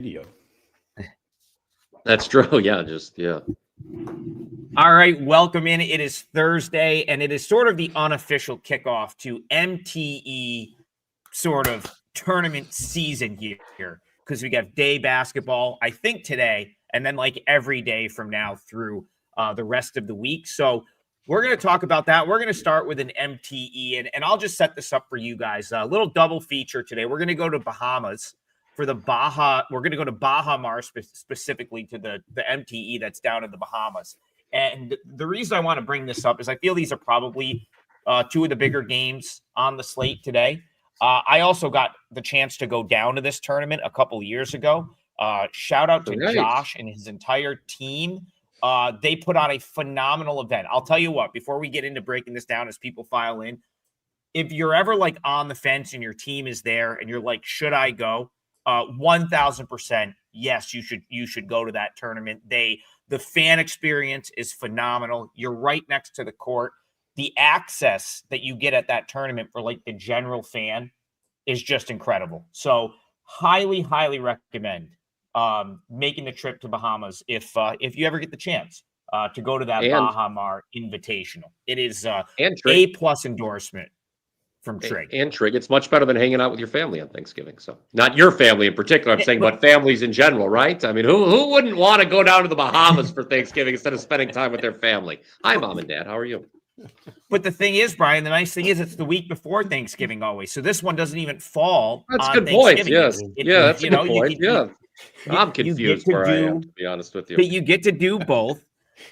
video. That's true. Yeah. All right, welcome in. It is Thursday, and it is sort of the unofficial kickoff to MTE sort of tournament season here because we have day basketball, I think today, and then like every day from now through the rest of the week. So we're going to talk about that. We're going to start with an MTE, and I'll just set this up for you guys. A little double feature today. We're going to go to Bahamas for the Baha. We're going to go to Baha Mar specifically to the MTE that's down in the Bahamas. And the reason I want to bring this up is I feel these are probably two of the bigger games on the slate today. I also got the chance to go down to this tournament a couple years ago. Shout out to Josh and his entire team. They put on a phenomenal event. I'll tell you what, before we get into breaking this down as people file in, if you're ever like on the fence and your team is there and you're like, should I go? 1000%. Yes, you should go to that tournament. The fan experience is phenomenal. You're right next to the court. The access that you get at that tournament for like the general fan is just incredible. So highly recommend making the trip to Bahamas if you ever get the chance to go to that Baha Mar Invitational. It is A+ endorsement from Trigg. And Trigg. It's much better than hanging out with your family on Thanksgiving. So not your family in particular, I'm saying, but families in general, right? I mean, who wouldn't want to go down to the Bahamas for Thanksgiving instead of spending time with their family? Hi, Mom and Dad. How are you? But the thing is, Brian, the nice thing is it's the week before Thanksgiving always. So this one doesn't even fall That's on a good point. Thanksgiving. Yes. That's a good point. I'm confused where I am, to be honest with you. But you get to do both.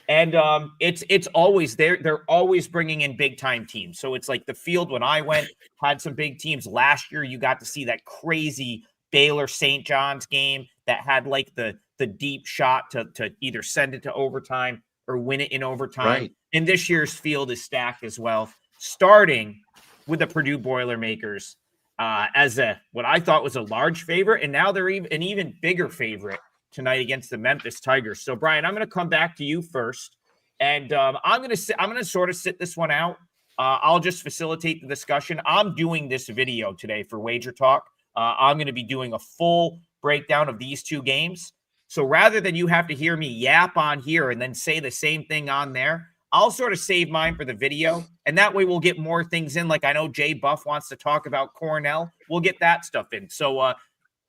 And it's always they're always bringing in big time teams. So it's like the field when I went had some big teams. Last year you got to see that crazy Baylor St. John's game that had like the deep shot to either send it to overtime or win it in overtime. Right. And this year's field is stacked as well, starting with the Purdue Boilermakers as what I thought was a large favorite, and now they're an even bigger favorite tonight against the Memphis Tigers. So, Brian, I'm going to come back to you first, and I'm going to sort of sit this one out. I'll just facilitate the discussion. I'm doing this video today for Wager Talk. I'm going to be doing a full breakdown of these two games. So rather than you have to hear me yap on here and then say the same thing on there, I'll sort of save mine for the video, and that way we'll get more things in. Like I know Jay Buff wants to talk about Cornell. We'll get that stuff in. So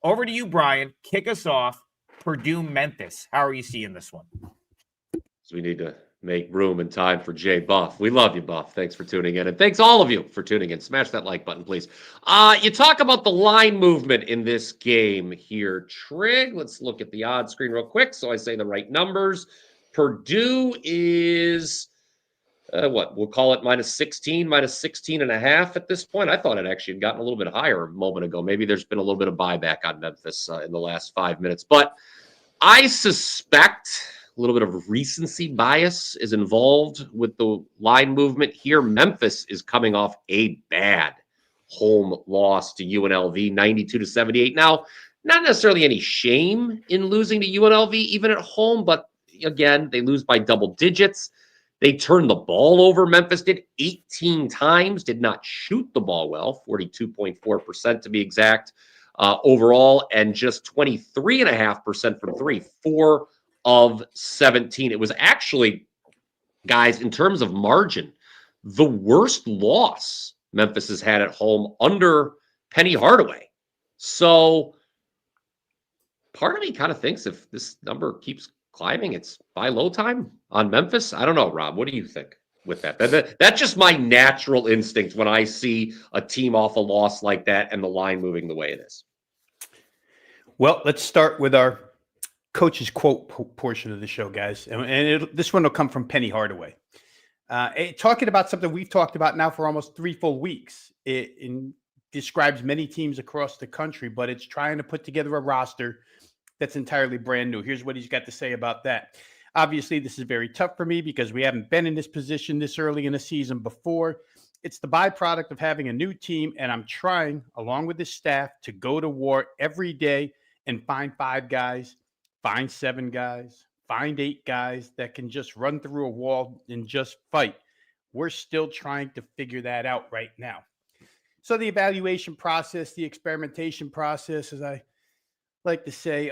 over to you, Brian. Kick us off. Purdue, Memphis. How are you seeing this one? So we need to make room and time for Jay Buff. We love you, Buff. Thanks for tuning in. And thanks all of you for tuning in. Smash that like button, please. You talk about the line movement in this game here, Trigg. Let's look at the odds screen real quick so I say the right numbers. Purdue is, we'll call it minus 16 and a half at this point. I thought it actually had gotten a little bit higher a moment ago. Maybe there's been a little bit of buyback on Memphis in the last 5 minutes. But I suspect a little bit of recency bias is involved with the line movement here. Memphis is coming off a bad home loss to UNLV, 92-78. Now, not necessarily any shame in losing to UNLV, even at home, but again, they lose by double digits. They turned the ball over. Memphis did 18 times, did not shoot the ball well, 42.4% to be exact overall, and just 23.5% from three, 4 of 17. It was actually, guys, in terms of margin, the worst loss Memphis has had at home under Penny Hardaway. So part of me kind of thinks if this number keeps climbing, it's buy low time on Memphis. I don't know, Rob. What do you think with that? That's just my natural instinct when I see a team off a loss like that and the line moving the way it is. Well, let's start with our coach's quote portion of the show, guys. And this one will come from Penny Hardaway. Talking about something we've talked about now for almost 3 full weeks. It describes many teams across the country, but it's trying to put together a roster that's entirely brand new. Here's what he's got to say about that. Obviously, this is very tough for me because we haven't been in this position this early in the season before. It's the byproduct of having a new team, and I'm trying, along with the staff, to go to war every day and find 5 guys, find 7 guys, find 8 guys that can just run through a wall and just fight. We're still trying to figure that out right now. So the evaluation process, the experimentation process, as I like to say,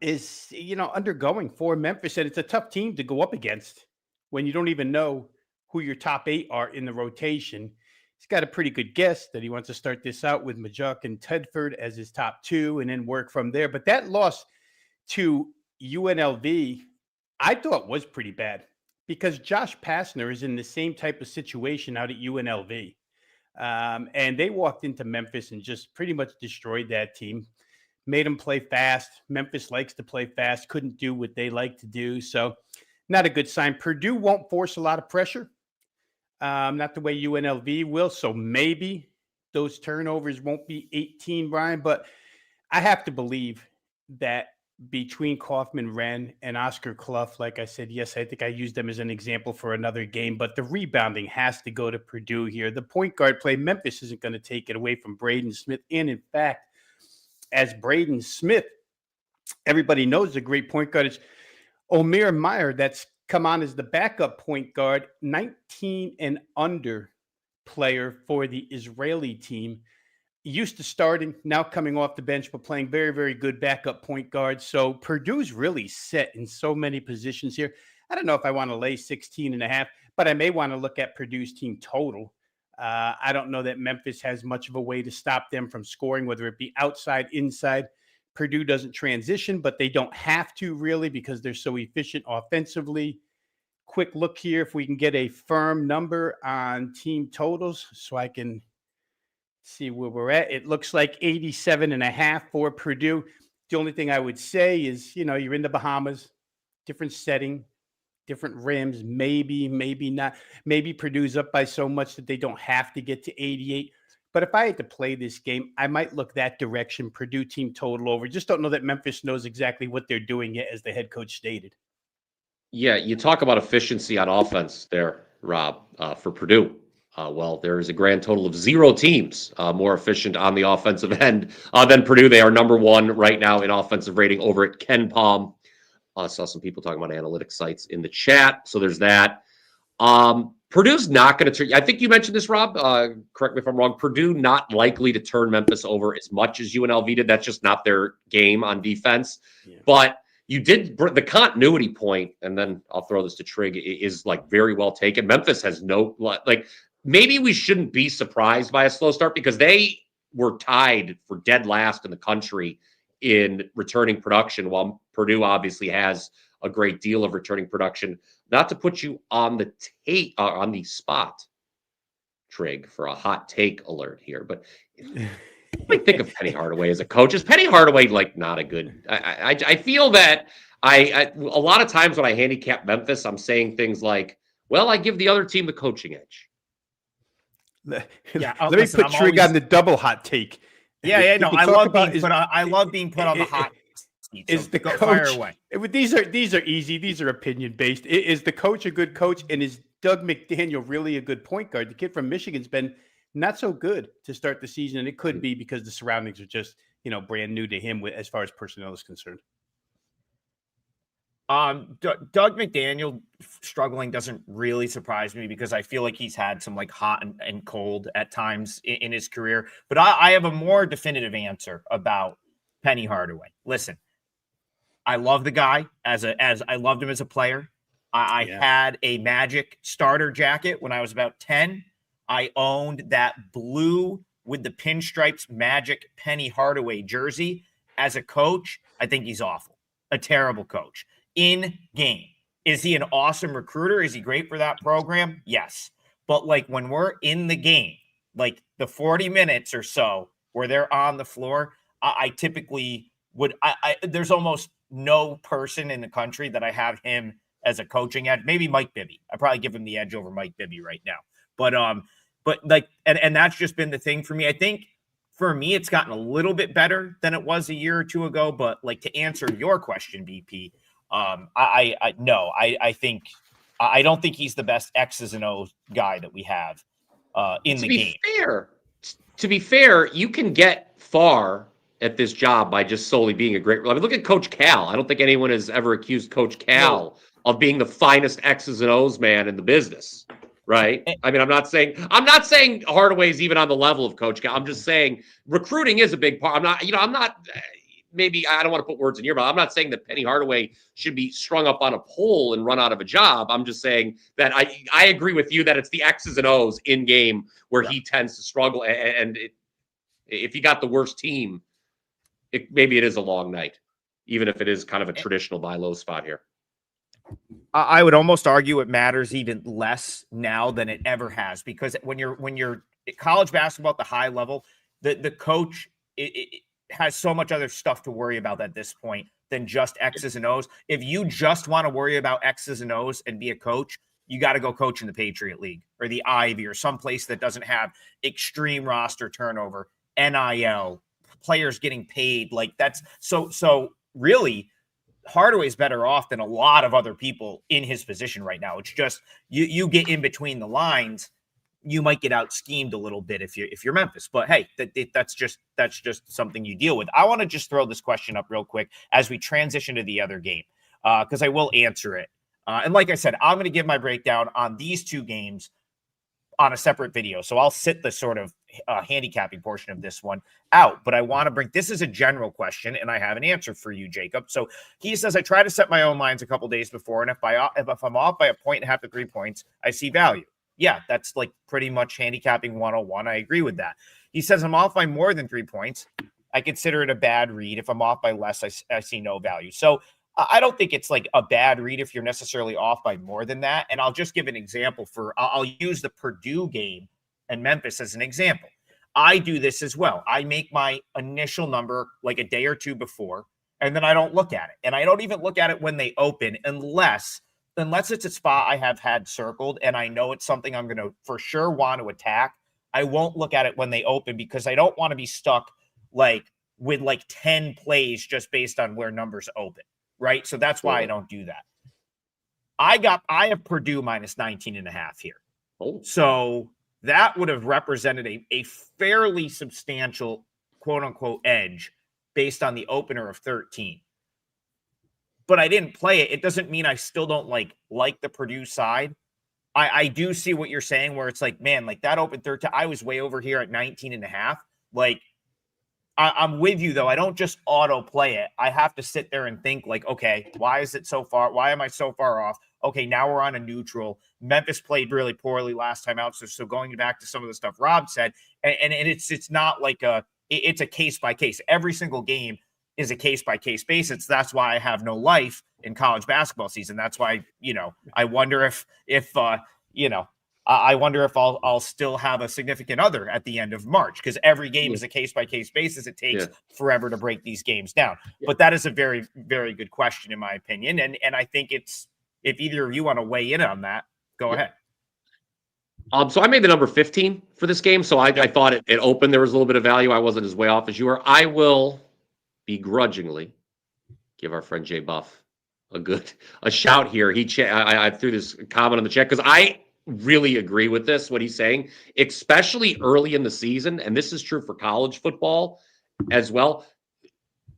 is, undergoing for Memphis. And it's a tough team to go up against when you don't even know who your top 8 are in the rotation. He's got a pretty good guess that he wants to start this out with Majuk and Tedford as his top 2 and then work from there. But that loss to UNLV, I thought was pretty bad because Josh Pastner is in the same type of situation out at UNLV. And they walked into Memphis and just pretty much destroyed that team, made them play fast. Memphis likes to play fast, couldn't do what they like to do. So not a good sign. Purdue won't force a lot of pressure, not the way UNLV will. So maybe those turnovers won't be 18, Brian, but I have to believe that between Kaufman, Wren, and Oscar Clough, like I said, yes, I think I used them as an example for another game, but the rebounding has to go to Purdue here. The point guard play, Memphis isn't going to take it away from Braden Smith. And in fact, as Braden Smith, everybody knows a great point guard. It's Omer Meyer that's come on as the backup point guard, 19 and under player for the Israeli team. Used to starting, now coming off the bench, but playing very, very good backup point guard. So Purdue's really set in so many positions here. I don't know if I want to lay 16.5, but I may want to look at Purdue's team total. I don't know that Memphis has much of a way to stop them from scoring, whether it be outside, inside. Purdue doesn't transition, but they don't have to really because they're so efficient offensively. Quick look here if we can get a firm number on team totals so I can see where we're at. It looks like 87.5 for Purdue. The only thing I would say is, you're in the Bahamas, different setting, different rims, maybe not. Maybe Purdue's up by so much that they don't have to get to 88. But if I had to play this game, I might look that direction, Purdue team total over. Just don't know that Memphis knows exactly what they're doing yet, as the head coach stated. Yeah, you talk about efficiency on offense there, Rob, for Purdue. Well, there is a grand total of 0 teams more efficient on the offensive end than Purdue. They are number 1 right now in offensive rating over at Ken Palm. I saw some people talking about analytics sites in the chat, so there's that. Purdue's not going to turn. I think you mentioned this, Rob. Correct me if I'm wrong. Purdue not likely to turn Memphis over as much as UNLV did. That's just not their game on defense. Yeah. But you did the continuity point, and then I'll throw this to Trigg, is like very well taken. Memphis has no maybe we shouldn't be surprised by a slow start because they were tied for dead last in the country in returning production, while Purdue obviously has a great deal of returning production. Not to put you on the on the spot, Trigg, for a hot take alert here, but I think of Penny Hardaway as a coach. Is Penny Hardaway not a good? I feel that a lot of times when I handicap Memphis, I'm saying things like, "Well, I give the other team the coaching edge." Yeah, let me put Trigg on the double hot take. Yeah, no, I love being put on the hot seat. Is the coach? Fire away. These are easy. These are opinion based. Is the coach a good coach, and is Doug McDaniel really a good point guard? The kid from Michigan's been not so good to start the season, and it could be because the surroundings are just brand new to him as far as personnel is concerned. Doug McDaniel struggling doesn't really surprise me because I feel like he's had some hot and cold at times in his career. But I have a more definitive answer about Penny Hardaway. Listen, I love the guy as I loved him as a player. I had a Magic starter jacket when I was about 10. I owned that blue with the pinstripes Magic Penny Hardaway jersey. As a coach, I think he's awful. A terrible coach. In game, is he an awesome recruiter? Is he great for that program? Yes. But when we're in the game, the 40 minutes or so where they're on the floor, I typically would, there's almost no person in the country that I have him as a coaching edge. Maybe Mike Bibby. I probably give him the edge over Mike Bibby right now. But that's just been the thing for me. I think for me, it's gotten a little bit better than it was a year or two ago. But to answer your question, BP, I don't think he's the best X's and O's guy that we have in the game. To be fair, you can get far at this job by just solely being a great. Look at Coach Cal. I don't think anyone has ever accused Coach Cal of being the finest X's and O's man in the business. Right. I mean, I'm not saying Hardaway's even on the level of Coach Cal. I'm just saying recruiting is a big part. I'm not maybe I don't want to put words in your mouth. I'm not saying that Penny Hardaway should be strung up on a pole and run out of a job. I'm just saying that I agree with you that it's the X's and O's in game where he tends to struggle. And if you got the worst team, maybe it is a long night, even if it is kind of a traditional buy low spot here. I would almost argue it matters even less now than it ever has, because when you're college basketball at the high level, the coach it has so much other stuff to worry about at this point than just X's and O's. If you just want to worry about X's and O's and be a coach, you got to go coach in the Patriot League or the Ivy or someplace that doesn't have extreme roster turnover, NIL, players getting paid. Like that's so really Hardaway's better off than a lot of other people in his position right now. It's just you get in between the lines, you might get out schemed a little bit if you're Memphis. But hey, that's just something you deal with. I want to just throw this question up real quick as we transition to the other game, because I will answer it. And like I said, I'm going to give my breakdown on these two games on a separate video. So I'll sit the sort of handicapping portion of this one out. But I want to bring, this is a general question, and I have an answer for you, Jacob. So he says, I try to set my own lines a couple days before, and if I'm off by 1.5 to 3 points, I see value. Yeah, that's like pretty much handicapping 101. I agree with that. He says, I'm off by more than 3 points, I consider it a bad read. If I'm off by less, I see no value. So I don't think it's like a bad read if you're necessarily off by more than that. And I'll just give an example I'll use the Purdue game and Memphis as an example. I do this as well. I make my initial number like a day or two before, and then I don't look at it. And I don't even look at it when they open unless it's a spot I have had circled and I know it's something I'm going to for sure want to attack. I won't look at it when they open because I don't want to be stuck with 10 plays just based on where numbers open. Right. So that's why I don't do that. I have Purdue minus 19.5 here. Oh. So that would have represented a fairly substantial quote unquote edge based on the opener of 13. But I didn't play it. It doesn't mean I still don't like the Purdue side. I do see what you're saying where it's like, man, like that open 13, I was way over here at 19.5. Like, I'm with you, though. I don't just auto play it. I have to sit there and think like, okay, why is it so far? Why am I so far off? Okay, now we're on a neutral. Memphis played really poorly last time out. So going back to some of the stuff Rob said, and it's not like it's a case by case. Every single game is a case by case basis. That's why I have no life in college basketball season. That's why, I wonder if I wonder if I'll still have a significant other at the end of March, because every game is a case-by-case basis. It takes forever to break these games down. Yeah. But that is a very, very good question, in my opinion. And I think if either of you want to weigh in on that, go ahead. So I made the number 15 for this game. So I thought it opened. There was a little bit of value. I wasn't as way off as you were. I will begrudgingly give our friend Jay Buff a shout here. I threw this comment on the chat because I really agree with what he's saying, especially early in the season. And this is true for college football as well.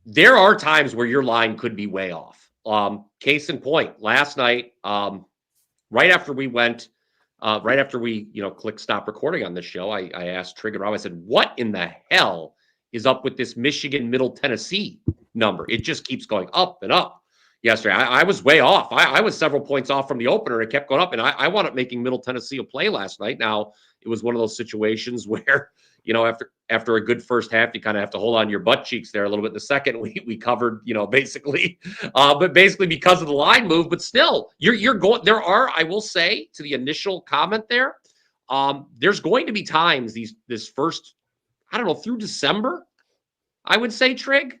There are times where your line could be way off. Case in point, last night, right after we clicked stop recording on this show, I asked Trigg and Rob, I said, what in the hell is up with this Michigan Middle Tennessee number? It just keeps going up and up. Yesterday, I was way off. I was several points off from the opener. It kept going up, and I wound up making Middle Tennessee a play last night. Now, it was one of those situations where, after a good first half, you kind of have to hold on to your butt cheeks there a little bit. In the second, we covered, basically, but basically because of the line move. But still, you're going. There are, I will say, to the initial comment there, there's going to be times this first, I don't know, through December, I would say, Trigg,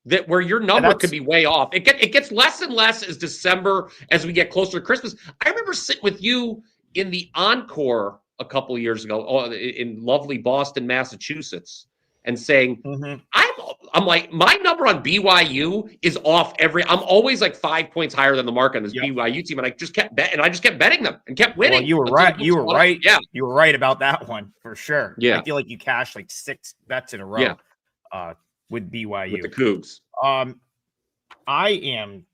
that where your number could be way off. It gets less and less as we get closer to Christmas. I remember sitting with you in the Encore a couple of years ago in lovely Boston, Massachusetts, and saying, I'm like, my number on BYU is off I'm always like 5 points higher than the mark on this BYU team. And I just kept betting them and kept winning. Well, you were right. You were right. Yeah. You were right about that one for sure. Yeah. I feel like you cashed like 6 bets in a row. With BYU. With the Cougs. I am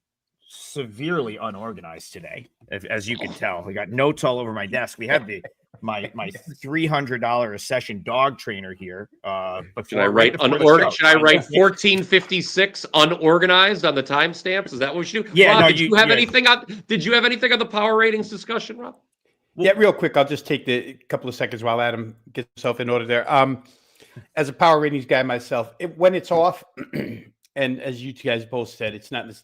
severely unorganized today, as you can tell. I got notes all over my desk. We have the my $300 a session dog trainer here. Should I write Should I write 1456 unorganized on the timestamps? Is that what we should do? Yeah. Rob, No, did you have anything on the power ratings discussion, Rob? Yeah, real quick. I'll just take the couple of seconds while Adam gets himself in order there. As a power ratings guy myself, when it's off, and as you guys both said,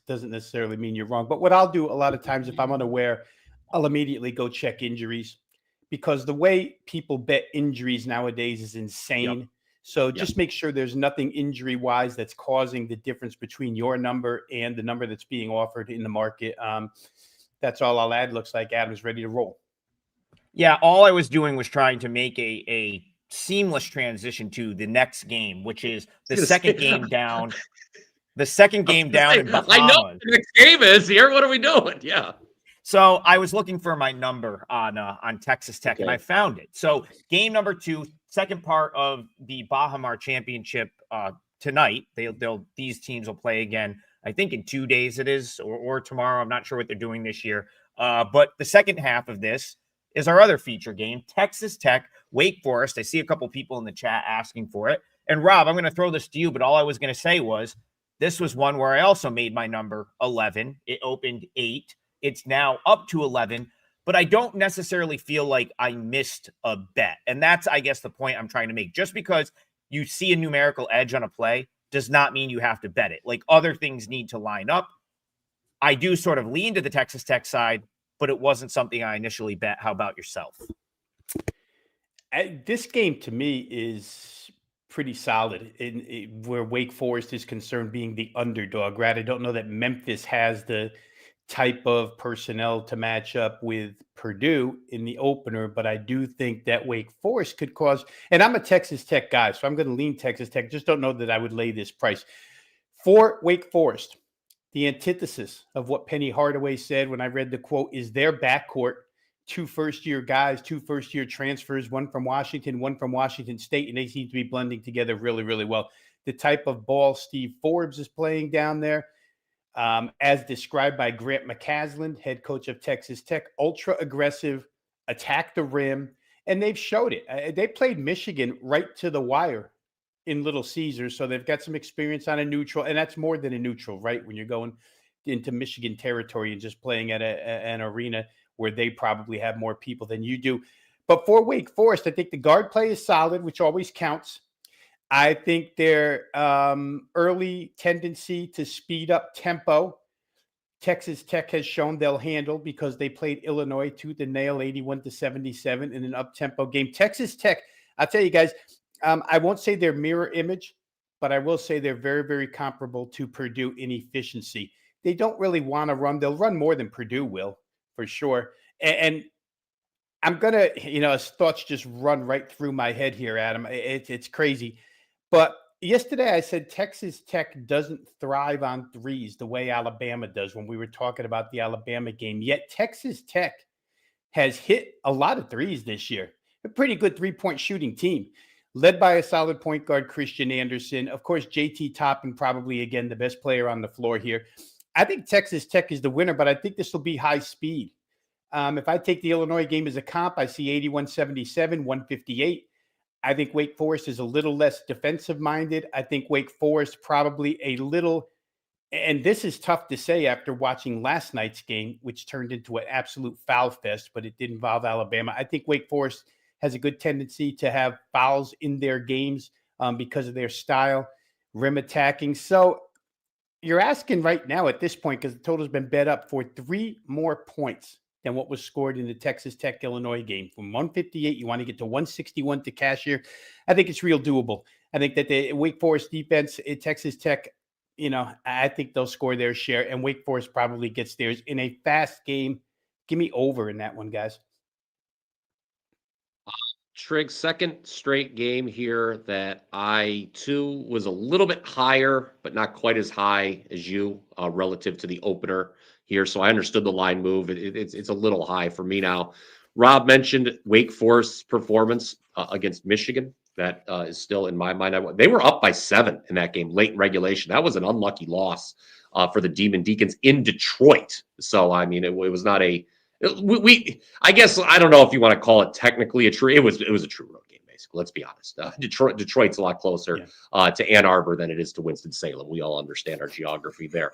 doesn't necessarily mean you're wrong. But what I'll do a lot of times if I'm unaware, I'll immediately go check injuries, because the way people bet injuries nowadays is insane. Yep. So just make sure there's nothing injury-wise that's causing the difference between your number and the number that's being offered in the market. That's all I'll add. Looks like Adam's ready to roll. Yeah, all I was doing was trying to make a seamless transition to the next game, which is the second game down. The second game down in Baha Mar. I know what the next game is here. What are we doing? Yeah. So I was looking for my number on Texas Tech, and I found it. So game number 2, second part of the Baha Mar Championship tonight. These teams will play again. I think in 2 days it is, or tomorrow. I'm not sure what they're doing this year. But the second half of this is our other feature game, Texas Tech, Wake Forest. I see a couple people in the chat asking for it. And Rob, I'm going to throw this to you, but all I was going to say was this was one where I also made my number 11. It opened 8. It's now up to 11, but I don't necessarily feel like I missed a bet. And that's, I guess, the point I'm trying to make. Just because you see a numerical edge on a play does not mean you have to bet it. Like, other things need to line up. I do sort of lean to the Texas Tech side, but it wasn't something I initially bet. How about yourself? This game to me is pretty solid where Wake Forest is concerned, being the underdog, right? I don't know that Memphis has the type of personnel to match up with Purdue in the opener, but I do think that Wake Forest could cause, and I'm a Texas Tech guy, so I'm going to lean Texas Tech. Just don't know that I would lay this price. For Wake Forest, the antithesis of what Penny Hardaway said when I read the quote is their backcourt, 2 first-year guys, 2 first-year transfers, one from Washington, one from Washington State, and they seem to be blending together really, really well. The type of ball Steve Forbes is playing down there, as described by Grant McCaslin, head coach of Texas Tech, ultra aggressive, attack the rim, and they've showed it. They played Michigan right to the wire in Little Caesars, so they've got some experience on a neutral, and that's more than a neutral, right? When you're going into Michigan territory and just playing at an arena where they probably have more people than you do. But for Wake Forest, I think the guard play is solid, which always counts. I think their early tendency to speed up tempo, Texas Tech has shown they'll handle, because they played Illinois tooth and nail 81-77 in an up-tempo game. Texas Tech, I'll tell you guys, I won't say they're mirror image, but I will say they're very, very comparable to Purdue in efficiency. They don't really want to run. They'll run more than Purdue will, for sure. And I'm going to, thoughts just run right through my head here, Adam. It's crazy. But yesterday I said Texas Tech doesn't thrive on threes the way Alabama does when we were talking about the Alabama game. Yet Texas Tech has hit a lot of threes this year. A pretty good three-point shooting team, led by a solid point guard, Christian Anderson. Of course, JT Toppin, probably, again, the best player on the floor here. I think Texas Tech is the winner, but I think this will be high speed. If I take the Illinois game as a comp, I see 81-77, 158. I think Wake Forest is a little less defensive-minded. I think Wake Forest probably a little, and this is tough to say after watching last night's game, which turned into an absolute foul fest, but it did involve Alabama. I think Wake Forest has a good tendency to have fouls in their games because of their style, rim attacking. So you're asking right now at this point, because the total's been bet up, for 3 more points than what was scored in the Texas Tech-Illinois game. From 158, you want to get to 161 to cash here. I think it's real doable. I think that the Wake Forest defense at Texas Tech, I think they'll score their share, and Wake Forest probably gets theirs in a fast game. Give me over in that one, guys. Trigg, second straight game here that I, too, was a little bit higher, but not quite as high as you relative to the opener here. So I understood the line move. It's a little high for me now. Rob mentioned Wake Forest's performance against Michigan. That is still in my mind. They were up by 7 in that game, late in regulation. That was an unlucky loss for the Demon Deacons in Detroit. So, I mean, it was not a I guess I don't know if you want to call it technically a true. It was a true road game, basically. Let's be honest. Detroit's a lot closer to Ann Arbor than it is to Winston-Salem. We all understand our geography there.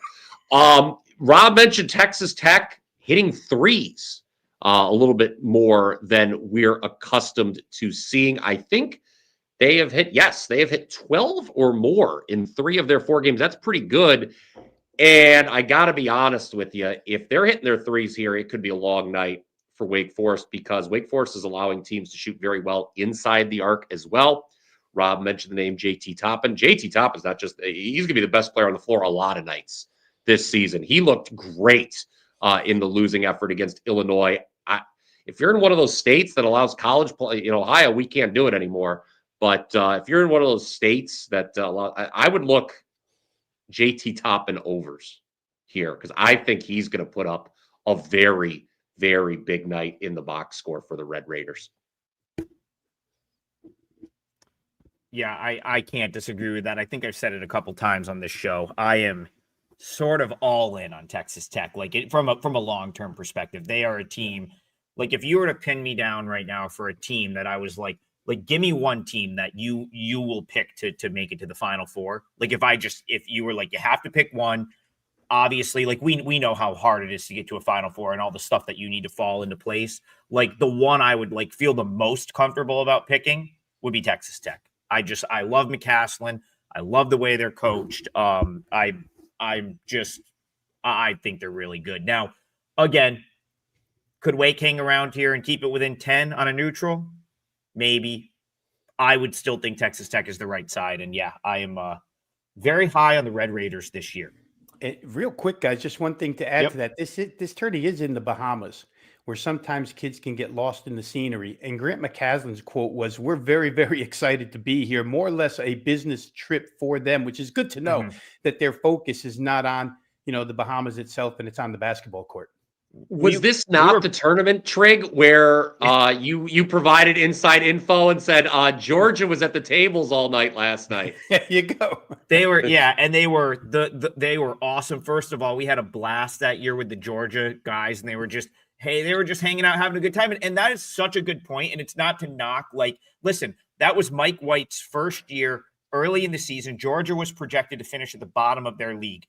Rob mentioned Texas Tech hitting threes a little bit more than we're accustomed to seeing. I think they have hit 12 or more in 3 of their 4 games. That's pretty good. And I got to be honest with you, if they're hitting their threes here, it could be a long night for Wake Forest because Wake Forest is allowing teams to shoot very well inside the arc as well. Rob mentioned the name JT Toppin. JT Toppin's not just, he's going to be the best player on the floor a lot of nights this season. He looked great in the losing effort against Illinois. If you're in one of those states that allows college play, in Ohio, we can't do it anymore. But if you're in one of those states that I would look JT Toppin overs here because I think he's going to put up a very, very big night in the box score for the Red Raiders. Yeah, I can't disagree with that. I think I've said it a couple times on this show. I am sort of all in on Texas Tech. From a long-term perspective, they are a team. Like if you were to pin me down right now for a team that I was like give me one team that you will pick to make it to the Final Four. Like if you were like, you have to pick one, obviously, like we know how hard it is to get to a Final Four and all the stuff that you need to fall into place. Like the one I would like feel the most comfortable about picking would be Texas Tech. I love McCaslin. I love the way they're coached. I think they're really good. Now, again, could Wake hang around here and keep it within 10 on a neutral? Maybe. I would still think Texas Tech is the right side. And yeah, I am very high on the Red Raiders this year. Real quick, guys, just one thing to add to that. This tourney is in the Bahamas, where sometimes kids can get lost in the scenery. And Grant McCaslin's quote was, "We're very, very excited to be here." More or less a business trip for them, which is good to know that their focus is not on, the Bahamas itself and it's on the basketball court. Was this not the tournament, Trigg, where you provided inside info and said Georgia was at the tables all night last night? There you go. They were, and they were they were awesome. First of all, we had a blast that year with the Georgia guys, and they were just hanging out, having a good time. And that is such a good point. And it's not to knock, listen, that was Mike White's first year early in the season. Georgia was projected to finish at the bottom of their league.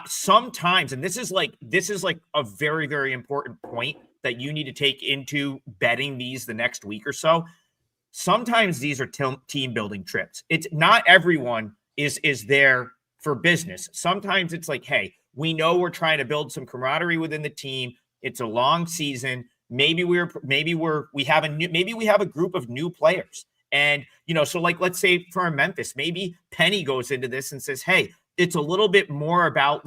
Sometimes, and this is like a very, very important point that you need to take into betting these the next week or so. Sometimes these are team building trips. It's not everyone is there for business. Sometimes it's like, hey, we know we're trying to build some camaraderie within the team. It's a long season. Maybe we have a group of new players. And, so let's say for Memphis, maybe Penny goes into this and says, hey, it's a little bit more about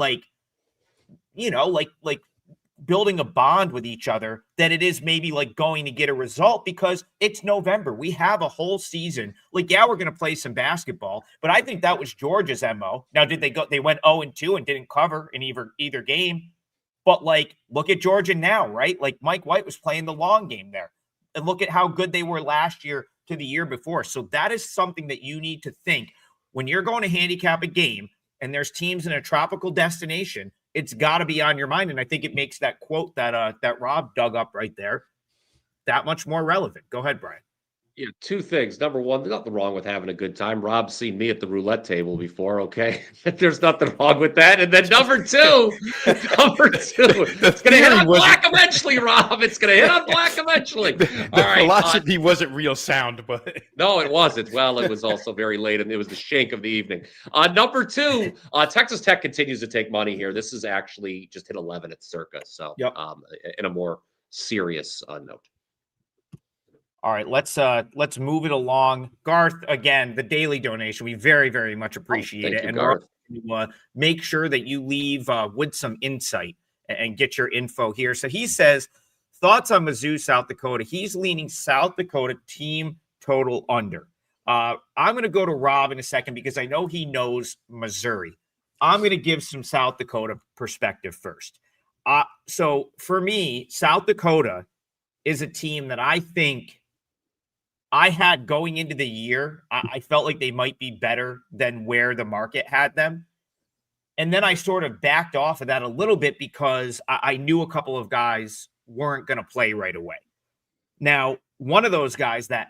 building a bond with each other than it is maybe going to get a result because it's November. We have a whole season. We're going to play some basketball, but I think that was Georgia's MO. Now, they went 0-2 and didn't cover in either game, but look at Georgia now, right? Mike White was playing the long game there and look at how good they were last year to the year before. So that is something that you need to think when you're going to handicap a game. And there's teams in a tropical destination, it's got to be on your mind. And I think it makes that quote that Rob dug up right there that much more relevant. Go ahead, Brian. Yeah, 2 things. Number one, there's nothing wrong with having a good time. Rob's seen me at the roulette table before, okay? There's nothing wrong with that. And then number two, it's going to hit on black eventually, Rob. It's going to hit on black eventually. The philosophy wasn't real sound, but... No, it wasn't. Well, it was also very late, and it was the shank of the evening. Number two, Texas Tech continues to take money here. This is actually just hit 11 at Circa, so in a more serious note. All right, let's move it along. Garth, again, the daily donation, we very, very much appreciate it. And we'll make sure that you leave with some insight and get your info here. So he says, thoughts on Mizzou, South Dakota. He's leaning South Dakota team total under. I'm going to go to Rob in a second because I know he knows Missouri. I'm going to give some South Dakota perspective first. So for me, South Dakota is a team that I think I had going into the year. I felt like they might be better than where the market had them. And then I sort of backed off of that a little bit because I knew a couple of guys weren't going to play right away. Now, one of those guys that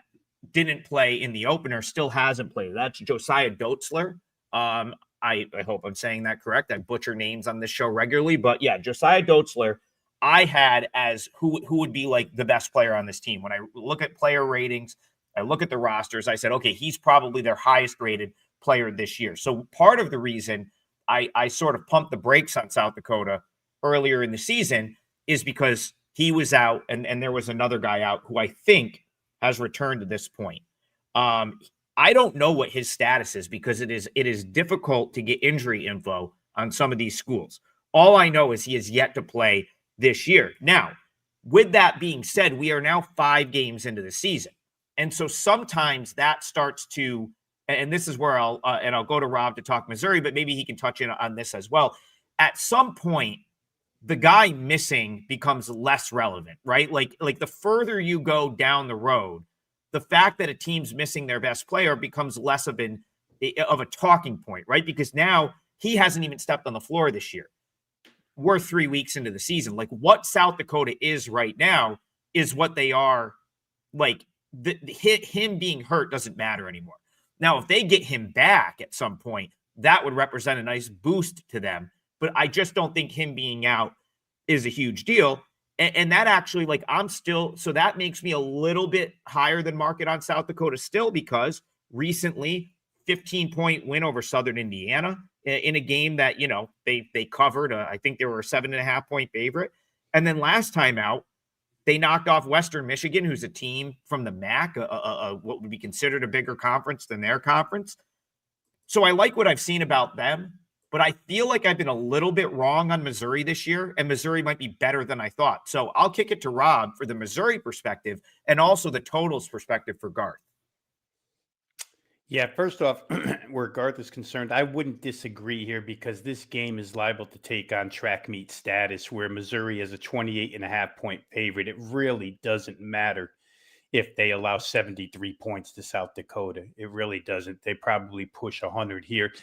didn't play in the opener still hasn't played. That's Josiah Dotzler. I hope I'm saying that correct. I butcher names on this show regularly, but yeah, Josiah Dotzler, I had as who would be like the best player on this team. When I look at player ratings, I look at the rosters, I said, okay, he's probably their highest rated player this year. So part of the reason I sort of pumped the brakes on South Dakota earlier in the season is because he was out and there was another guy out who I think has returned to this point. I don't know what his status is because it is difficult to get injury info on some of these schools. All I know is he is yet to play this year. Now, with that being said, we are now 5 games into the season. And so sometimes that starts to, and this is where I'll go to Rob to talk Missouri, but maybe he can touch in on this as well. At some point, the guy missing becomes less relevant, right? Like the further you go down the road, the fact that a team's missing their best player becomes less of a talking point, right? Because now he hasn't even stepped on the floor this year. We're 3 weeks into the season. Like what South Dakota is right now is what they are. Like him being hurt doesn't matter anymore. Now, if they get him back at some point, that would represent a nice boost to them. But I just don't think him being out is a huge deal. And that actually, like, so that makes me a little bit higher than market on South Dakota still, because recently 15-point win over Southern Indiana in a game that, they covered. I think they were a 7.5-point favorite. And then last time out, they knocked off Western Michigan, who's a team from the MAC, what would be considered a bigger conference than their conference. So I like what I've seen about them. But I feel like I've been a little bit wrong on Missouri this year, and Missouri might be better than I thought. So I'll kick it to Rob for the Missouri perspective and also the totals perspective for Garth. Yeah, first off, where Garth is concerned, I wouldn't disagree here because this game is liable to take on track meet status where Missouri is a 28.5-point favorite. It really doesn't matter if they allow 73 points to South Dakota. It really doesn't. They probably push 100 here.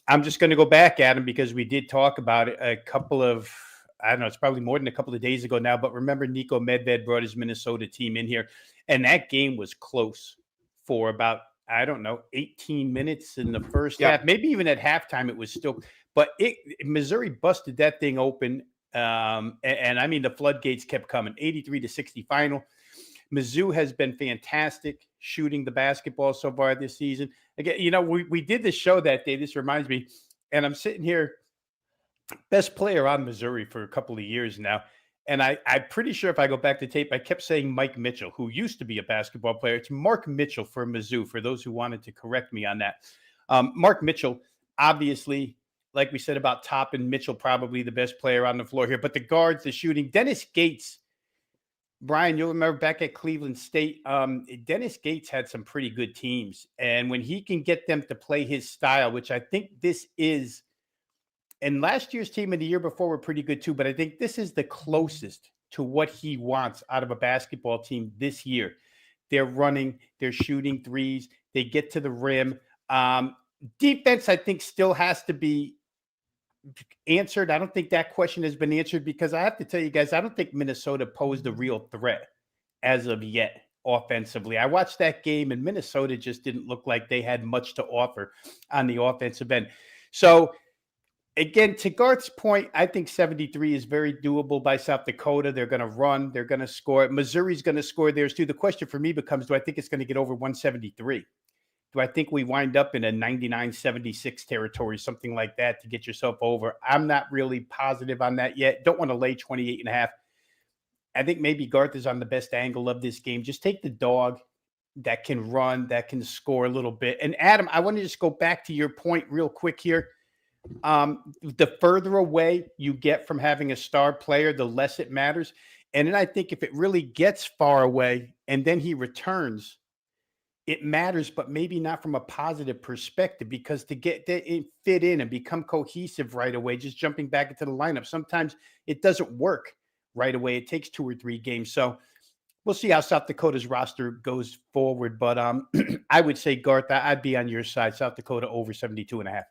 I'm just going to go back, Adam, because we did talk about it a couple of, I don't know, it's probably more than a couple of days ago now, but remember Nico Medved brought his Minnesota team in here, and that game was close for about, 18 minutes in the first half. Maybe even at halftime it was still, but Missouri busted that thing open, and I mean, the floodgates kept coming, 83-60 final. Mizzou has been fantastic shooting the basketball so far this season. Again, we did this show that day. This reminds me, and I'm sitting here, best player on Missouri for a couple of years now. And I'm pretty sure if I go back to tape, I kept saying Mike Mitchell, who used to be a basketball player. It's Mark Mitchell for Mizzou, for those who wanted to correct me on that. Mark Mitchell, obviously, like we said about Toppin, Mitchell probably the best player on the floor here. But the guards, the shooting, Dennis Gates, Brian, you'll remember back at Cleveland State, Dennis Gates had some pretty good teams. And when he can get them to play his style, which I think this is, and last year's team and the year before were pretty good too, but I think this is the closest to what he wants out of a basketball team this year. They're running, they're shooting threes, they get to the rim. Defense, I think, still has to be answered. I don't think that question has been answered because I have to tell you guys, I don't think Minnesota posed a real threat as of yet offensively. I watched that game and Minnesota just didn't look like they had much to offer on the offensive end. So again, to Garth's point, I think 73 is very doable by South Dakota. They're going to run, they're going to score. Missouri's going to score theirs too. The question for me becomes, do I think it's going to get over 173? Do I think we wind up in a 99-76 territory, something like that, to get yourself over? I'm not really positive on that yet. Don't want to lay 28.5. I think maybe Garth is on the best angle of this game. Just take the dog that can run, that can score a little bit. And Adam, I want to just go back to your point real quick here. The further away you get from having a star player, the less it matters. And then I think if it really gets far away and then he returns, it matters, but maybe not from a positive perspective, because to get that fit in and become cohesive right away, just jumping back into the lineup, sometimes it doesn't work right away. It takes 2 or 3 games. So we'll see how South Dakota's roster goes forward. But I would say, Garth, I'd be on your side. South Dakota over 72.5.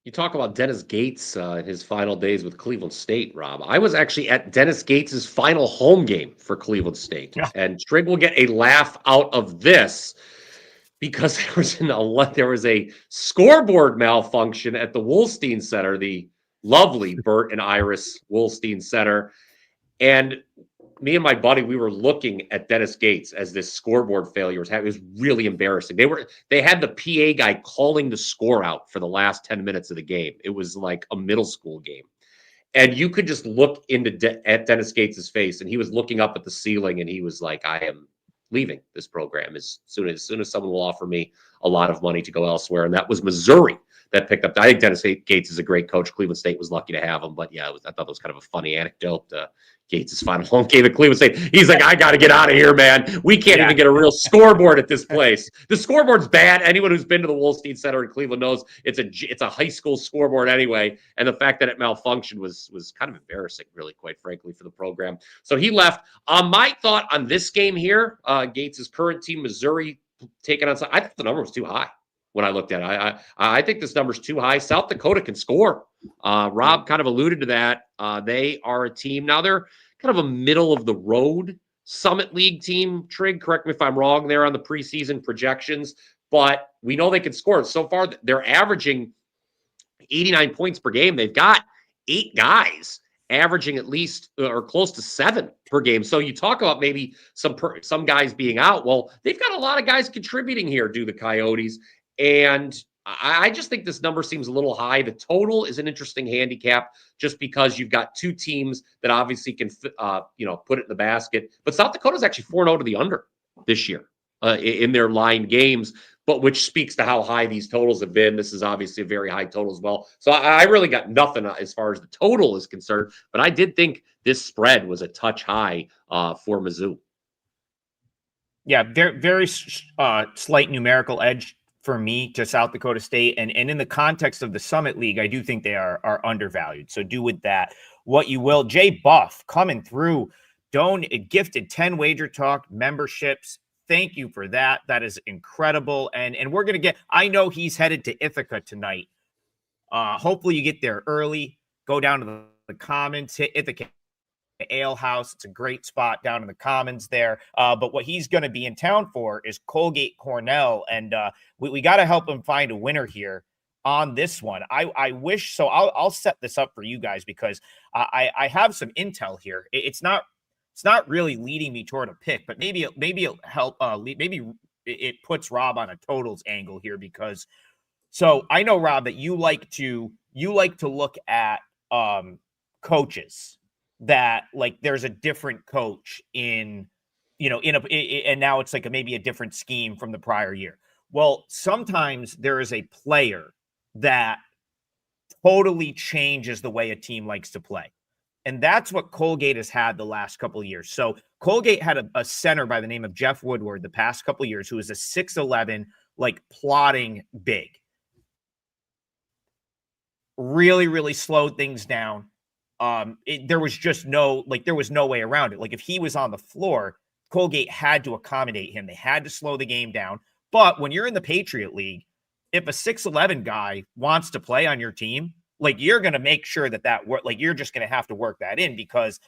You talk about Dennis Gates in his final days with Cleveland State, Rob. I was actually at Dennis Gates's final home game for Cleveland State, Yeah. and Trigg will get a laugh out of this because there was a scoreboard malfunction at the Wolstein Center, the lovely Bert and Iris Wolstein Center, and me and my buddy, we were looking at Dennis Gates as this scoreboard failure was happening. It was really embarrassing. They had the PA guy calling the score out for the last 10 minutes of the game. It was like a middle school game. And you could just look at Dennis Gates' face, and he was looking up at the ceiling, and he was like, I am leaving this program as soon as someone will offer me a lot of money to go elsewhere. And that was Missouri that picked up. I think Dennis Gates is a great coach. Cleveland State was lucky to have him. But yeah, I thought it was kind of a funny anecdote. Gates' final home game at Cleveland State. He's like, I got to get out of here, man. We can't even get a real scoreboard at this place. The scoreboard's bad. Anyone who's been to the Wolstein Center in Cleveland knows it's a high school scoreboard anyway. And the fact that it malfunctioned was kind of embarrassing, really, quite frankly, for the program. So he left. My thought on this game here, Gates' current team, Missouri, taking on. I think the number was too high when I looked at it. I think this number's too high. South Dakota can score. Rob kind of alluded to that. They are a team. Now they're kind of a middle of the road Summit League team. Trigg, correct me if I'm wrong there on the preseason projections, but we know they can score. So far, they're averaging 89 points per game. They've got 8 guys averaging at least or close to 7 per game. So you talk about maybe some guys being out. Well, they've got a lot of guys contributing here, do the Coyotes. And I just think this number seems a little high. The total is an interesting handicap just because you've got 2 teams that obviously can, put it in the basket. But South Dakota's actually 4-0 to the under this year in their line games, but which speaks to how high these totals have been. This is obviously a very high total as well. So I really got nothing as far as the total is concerned, but I did think this spread was a touch high for Mizzou. Yeah, very slight numerical edge for me to South Dakota State. And in the context of the Summit League, I do think they are undervalued. So do with that what you will. Jay Buff coming through. Doan gifted 10 Wager Talk memberships. Thank you for that. That is incredible. And we're going to get, I know he's headed to Ithaca tonight. Hopefully you get there early. Go down to the Commons, hit Ithaca Ale House. It's a great spot down in the Commons there. But what he's going to be in town for is Colgate Cornell. And we got to help him find a winner here on this one. I wish so. I'll set this up for you guys because I have some intel here. It's not really leading me toward a pick, but maybe it'll help. Maybe it puts Rob on a totals angle here because. So I know, Rob, that you like to look at coaches that like there's a different coach and now it's like maybe a different scheme from the prior year. Well, sometimes there is a player that totally changes the way a team likes to play. And that's what Colgate has had the last couple of years. So Colgate had a center by the name of Jeff Woodward the past couple of years who was a 6'11", like plotting big. Really, really slowed things down. There was no way around it. Like if he was on the floor, Colgate had to accommodate him. They had to slow the game down. But when you're in the Patriot League, if a 6'11" guy wants to play on your team, like you're going to make sure that work. Like you're just going to have to work that in because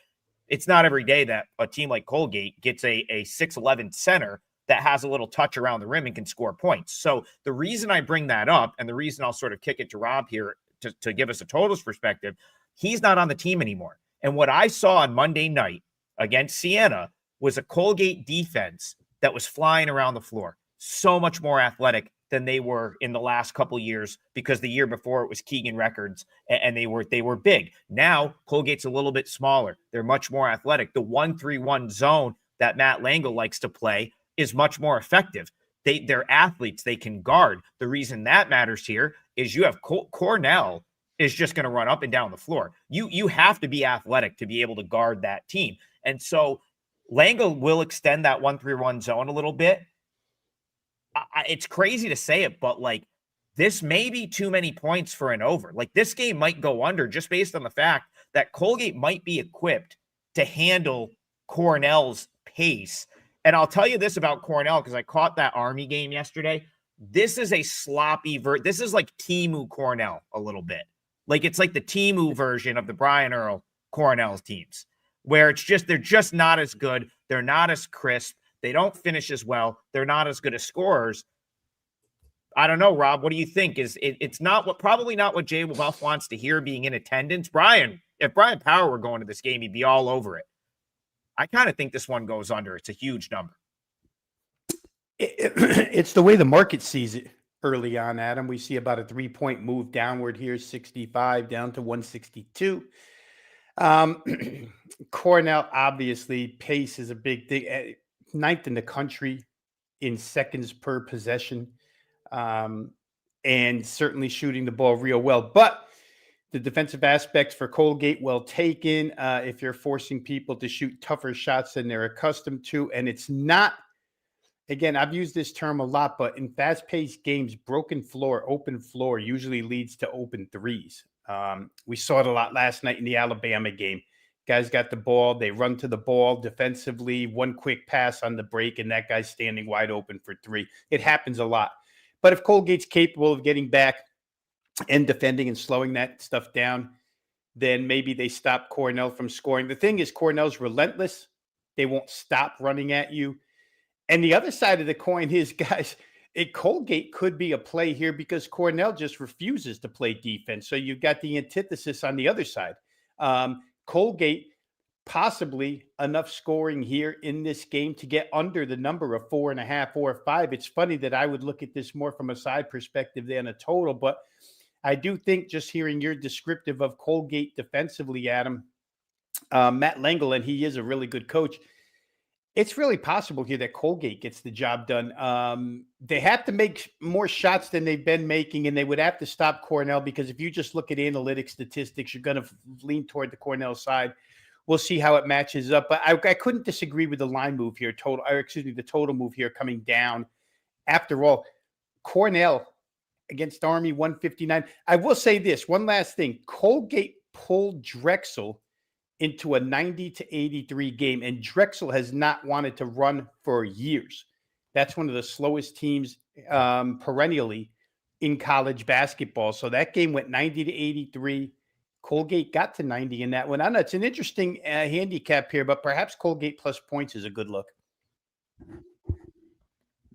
it's not every day that a team like Colgate gets a 6'11" center that has a little touch around the rim and can score points. So the reason I bring that up and the reason I'll sort of kick it to Rob here to give us a totals perspective, he's not on the team anymore. And what I saw on Monday night against Siena was a Colgate defense that was flying around the floor, so much more athletic than they were in the last couple years because the year before it was Keegan Records and they were big. Now Colgate's a little bit smaller. They're much more athletic. The 1-3-1 zone that Matt Langle likes to play is much more effective. They're athletes. They can guard. The reason that matters here is you have Cornell is just going to run up and down the floor. You have to be athletic to be able to guard that team. And so Langle will extend that 1-3-1 zone a little bit. It's crazy to say it, but like this may be too many points for an over. Like this game might go under just based on the fact that Colgate might be equipped to handle Cornell's pace. And I'll tell you this about Cornell because I caught that Army game yesterday. This is a sloppy this is like Timu Cornell a little bit. Like it's like the Timu version of the Brian Earl Cornell teams, where they're just not as good. They're not as crisp. They don't finish as well. They're not as good as scorers. I don't know, Rob. What do you think? It's probably not what Jay Buff wants to hear being in attendance. If Brian Power were going to this game, he'd be all over it. I kind of think this one goes under. It's a huge number. It's the way the market sees it early on, Adam. We see about a 3-point move downward here, 65 down to 162. Cornell, obviously, pace is a big thing. 9th in the country in seconds per possession, and certainly shooting the ball real well. But the defensive aspects for Colgate, well taken. If you're forcing people to shoot tougher shots than they're accustomed to, and it's not, again, I've used this term a lot, but in fast-paced games, broken floor, open floor usually leads to open threes. We saw it a lot last night in the Alabama game. Guys got the ball, they run to the ball defensively, one quick pass on the break, and that guy's standing wide open for three. It happens a lot. But if Colgate's capable of getting back and defending and slowing that stuff down, then maybe they stop Cornell from scoring. The thing is, Cornell's relentless. They won't stop running at you. And the other side of the coin is, guys, Colgate could be a play here because Cornell just refuses to play defense. So you've got the antithesis on the other side. Colgate, possibly enough scoring here in this game to get under the number of 4.5 or 5. It's funny that I would look at this more from a side perspective than a total, but I do think just hearing your descriptive of Colgate defensively, Adam, Matt Langel, and he is a really good coach, it's really possible here that Colgate gets the job done. They have to make more shots than they've been making, and they would have to stop Cornell because if you just look at analytic statistics, you're going to lean toward the Cornell side. We'll see how it matches up. But I couldn't disagree with the line move here, the total move here coming down. After all, Cornell against Army 159. I will say this, one last thing. Colgate pulled Drexel into a 90-83 game, and Drexel has not wanted to run for years. That's one of the slowest teams perennially in college basketball. So that game went 90-83. Colgate got to 90 in that one. I don't know, it's an interesting handicap here, but perhaps Colgate plus points is a good look.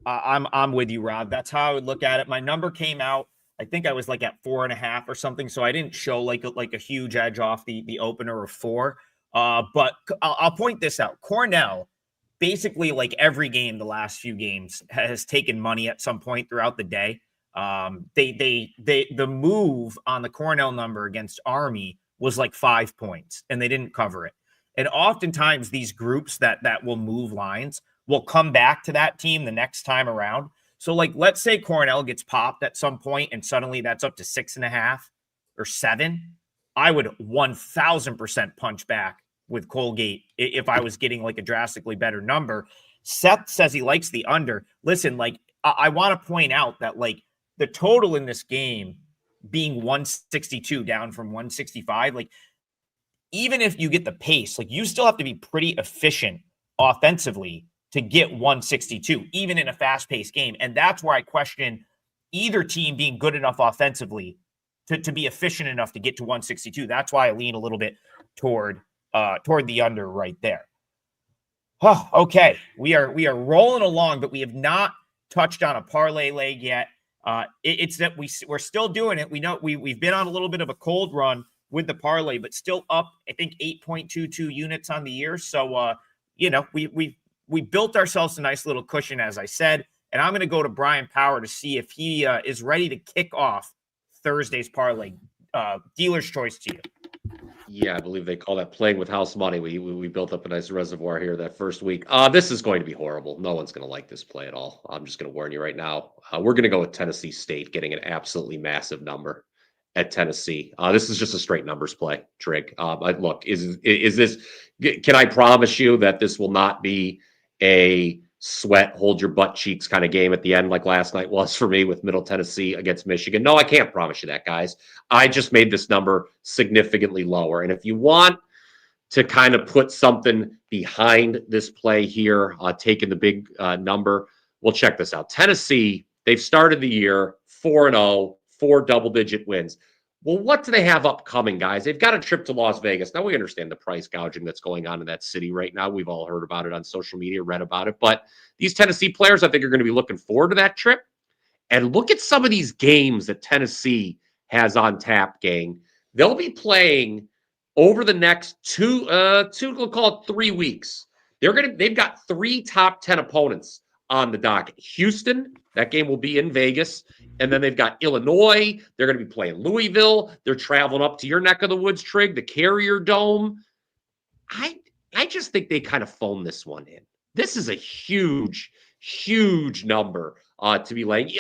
I'm with you, Rob. That's how I would look at it. My number came out, I think I was like at 4.5 or something. So I didn't show like a huge edge off the opener of 4. But I'll point this out. Cornell, basically like every game, the last few games has taken money at some point throughout the day. The move on the Cornell number against Army was like 5 points and they didn't cover it. And oftentimes these groups that will move lines will come back to that team the next time around. So like, let's say Cornell gets popped at some point and suddenly that's up to 6.5 or 7. I would 1000% punch back with Colgate if I was getting like a drastically better number. Seth says he likes the under. Listen, like I want to point out that like the total in this game being 162 down from 165, like even if you get the pace, like you still have to be pretty efficient offensively to get 162, even in a fast-paced game. And that's where I question either team being good enough offensively to be efficient enough to get to 162. That's why I lean a little bit toward the under right there. Oh, okay, we are rolling along, but we have not touched on a parlay leg yet. It's that we're still doing it. We know we've been on a little bit of a cold run with the parlay, but still up, I think 8.22 units on the year. So we built ourselves a nice little cushion, as I said, and I'm going to go to Brian Power to see if he is ready to kick off Thursday's parlay. Dealer's choice to you. Yeah, I believe they call that playing with house money. We built up a nice reservoir here that first week. This is going to be horrible. No one's going to like this play at all. I'm just going to warn you right now. We're going to go with Tennessee State getting an absolutely massive number at Tennessee. This is just a straight numbers play, Trigg. Look, is this? Can I promise you that this will not be a sweat, hold your butt cheeks kind of game at the end like last night was for me with Middle Tennessee against Michigan? No, I can't promise you that, guys. I just made this number significantly lower. And if you want to kind of put something behind this play here, taking the big number, well, check this out. Tennessee They've started the year 4-0, 4 double-digit wins. Well, what do they have upcoming, guys? They've got a trip to Las Vegas. Now, we understand the price gouging that's going on in that city right now. We've all heard about it on social media, read about it. But these Tennessee players, I think, are going to be looking forward to that trip. And look at some of these games that Tennessee has on tap, gang. They'll be playing over the next we'll call it 3 weeks. They've got 3 top 10 opponents on the docket. Houston, that game will be in Vegas. And then they've got Illinois. They're going to be playing Louisville. They're traveling up to your neck of the woods, Trigg, the Carrier Dome. I just think they kind of phoned this one in. This is a huge, huge number to be laying.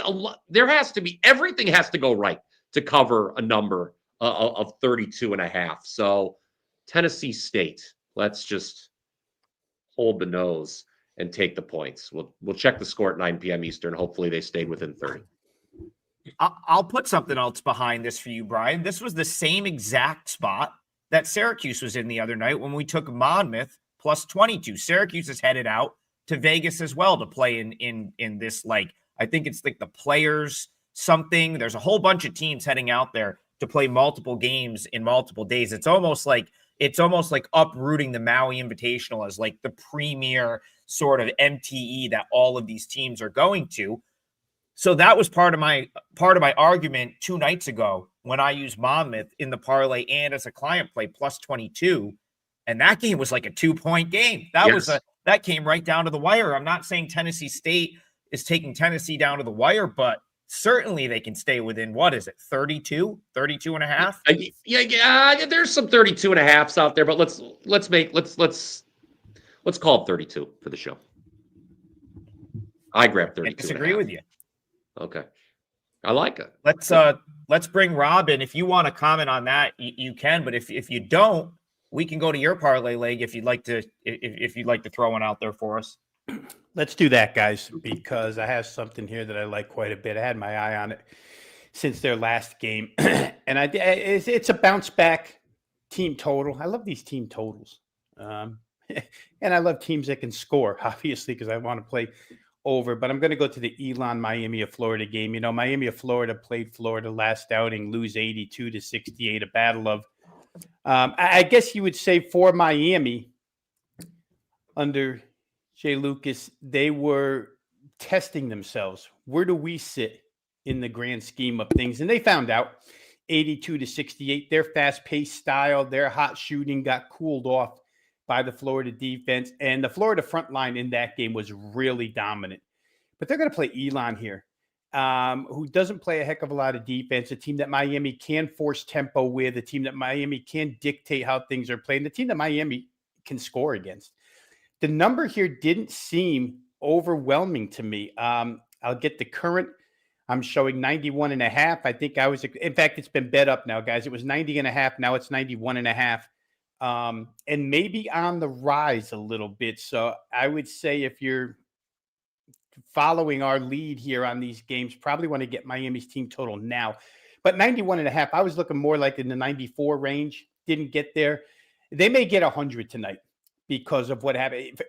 There has to be, everything has to go right to cover a number of 32.5. So Tennessee State, let's just hold the nose and take the points. We'll check the score at 9 p.m. Eastern. Hopefully they stayed within 30. I'll put something else behind this for you, Brian. This was the same exact spot that Syracuse was in the other night when we took Monmouth plus 22. Syracuse is headed out to Vegas as well to play in this, like, I think it's like the Players something. There's a whole bunch of teams heading out there to play multiple games in multiple days. It's almost like uprooting the Maui Invitational as like the premier sort of MTE that all of these teams are going to. So that was part of my argument 2 nights ago when I used Monmouth in the parlay and as a client play plus 22, and that game was like a 2-point game. That came right down to the wire. I'm not saying Tennessee State is taking Tennessee down to the wire, but certainly they can stay within, what is it, 32 and a half? Yeah, there's some 32 and a halves out there, but let's call it 32 for the show. I grabbed 32. I disagree with you. Okay. I like it. Let's bring Rob in. If you want to comment on that, you can, but if you don't, we can go to your parlay leg if you'd like to throw one out there for us. Let's do that, guys, because I have something here that I like quite a bit. I had my eye on it since their last game, and it's a bounce back team total. I love these team totals, and I love teams that can score, obviously, because I want to play over. But I'm going to go to the Elon Miami of Florida game. You know, Miami of Florida played Florida last outing, lose 82-68, a battle of, I guess you would say for Miami under Jay Lucas, they were testing themselves. Where do we sit in the grand scheme of things? And they found out 82-68, their fast-paced style, their hot shooting got cooled off by the Florida defense. And the Florida front line in that game was really dominant. But they're going to play Elon here, who doesn't play a heck of a lot of defense, a team that Miami can force tempo with, a team that Miami can dictate how things are played, and the team that Miami can score against. The number here didn't seem overwhelming to me. I'll get the current. I'm showing 91.5. I think in fact, it's been bet up now, guys. It was 90.5. Now it's 91.5. And maybe on the rise a little bit. So I would say if you're following our lead here on these games, probably want to get Miami's team total now. But 91.5, I was looking more like in the 94 range. Didn't get there. They may get 100 tonight because of what happened.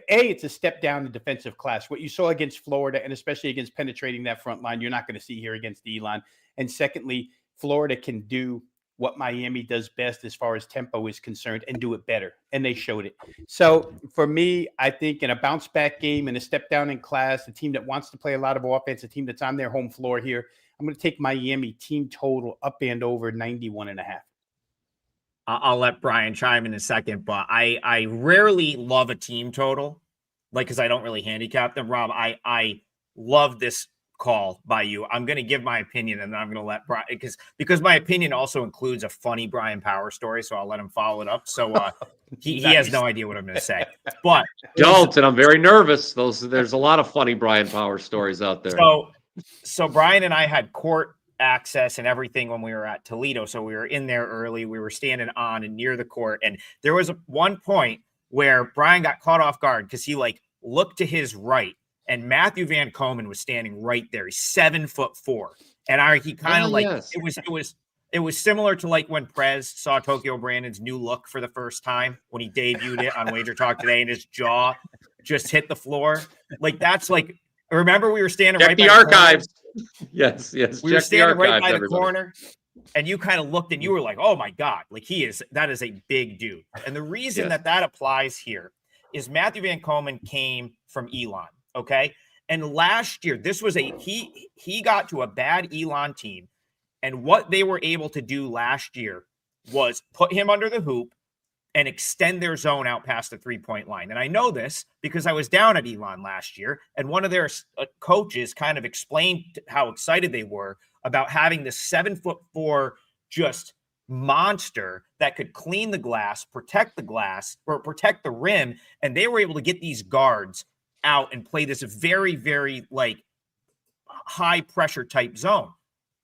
It's a step down in defensive class. What you saw against Florida, and especially against penetrating that front line, you're not going to see here against Elon. And secondly, Florida can do what Miami does best as far as tempo is concerned and do it better. And they showed it. So for me, I think in a bounce back game and a step down in class, a team that wants to play a lot of offense, a team that's on their home floor here, I'm going to take Miami team total up and over 91.5. I'll let Brian chime in a second, but I rarely love a team total, like, because I don't really handicap them. Rob, I love this call by you. I'm going to give my opinion, and then I'm going to let Brian, because my opinion also includes a funny Brian Power story, so I'll let him follow it up. So he has no idea what I'm going to say. But don't, and I'm very nervous. There's a lot of funny Brian Power stories out there. So Brian and I had court access and everything when we were at Toledo. So we were in there early. We were standing on and near the court. And there was one point where Brian got caught off guard because he looked to his right, and Matthew Van Komen was standing right there. He's 7'4". And he kind of yes. It was similar to like when Prez saw Tokyo Brandon's new look for the first time when he debuted it on Wager Talk today, and his jaw just hit the floor. Like that's like Remember, we were standing Check right the by archives. Yes. We were Check the standing right archives, by the everybody. corner, and you kind of looked and you were like, "Oh my God!" Like that is a big dude. And the reason Yes. that applies here is Matthew Van Komen came from Elon. Okay, and last year this was he got to a bad Elon team, and what they were able to do last year was put him under the hoop and extend their zone out past the 3-point line. And I know this because I was down at Elon last year, and one of their coaches kind of explained how excited they were about having this 7'4" just monster that could clean the glass, protect the rim. And they were able to get these guards out and play this very, very like high pressure type zone,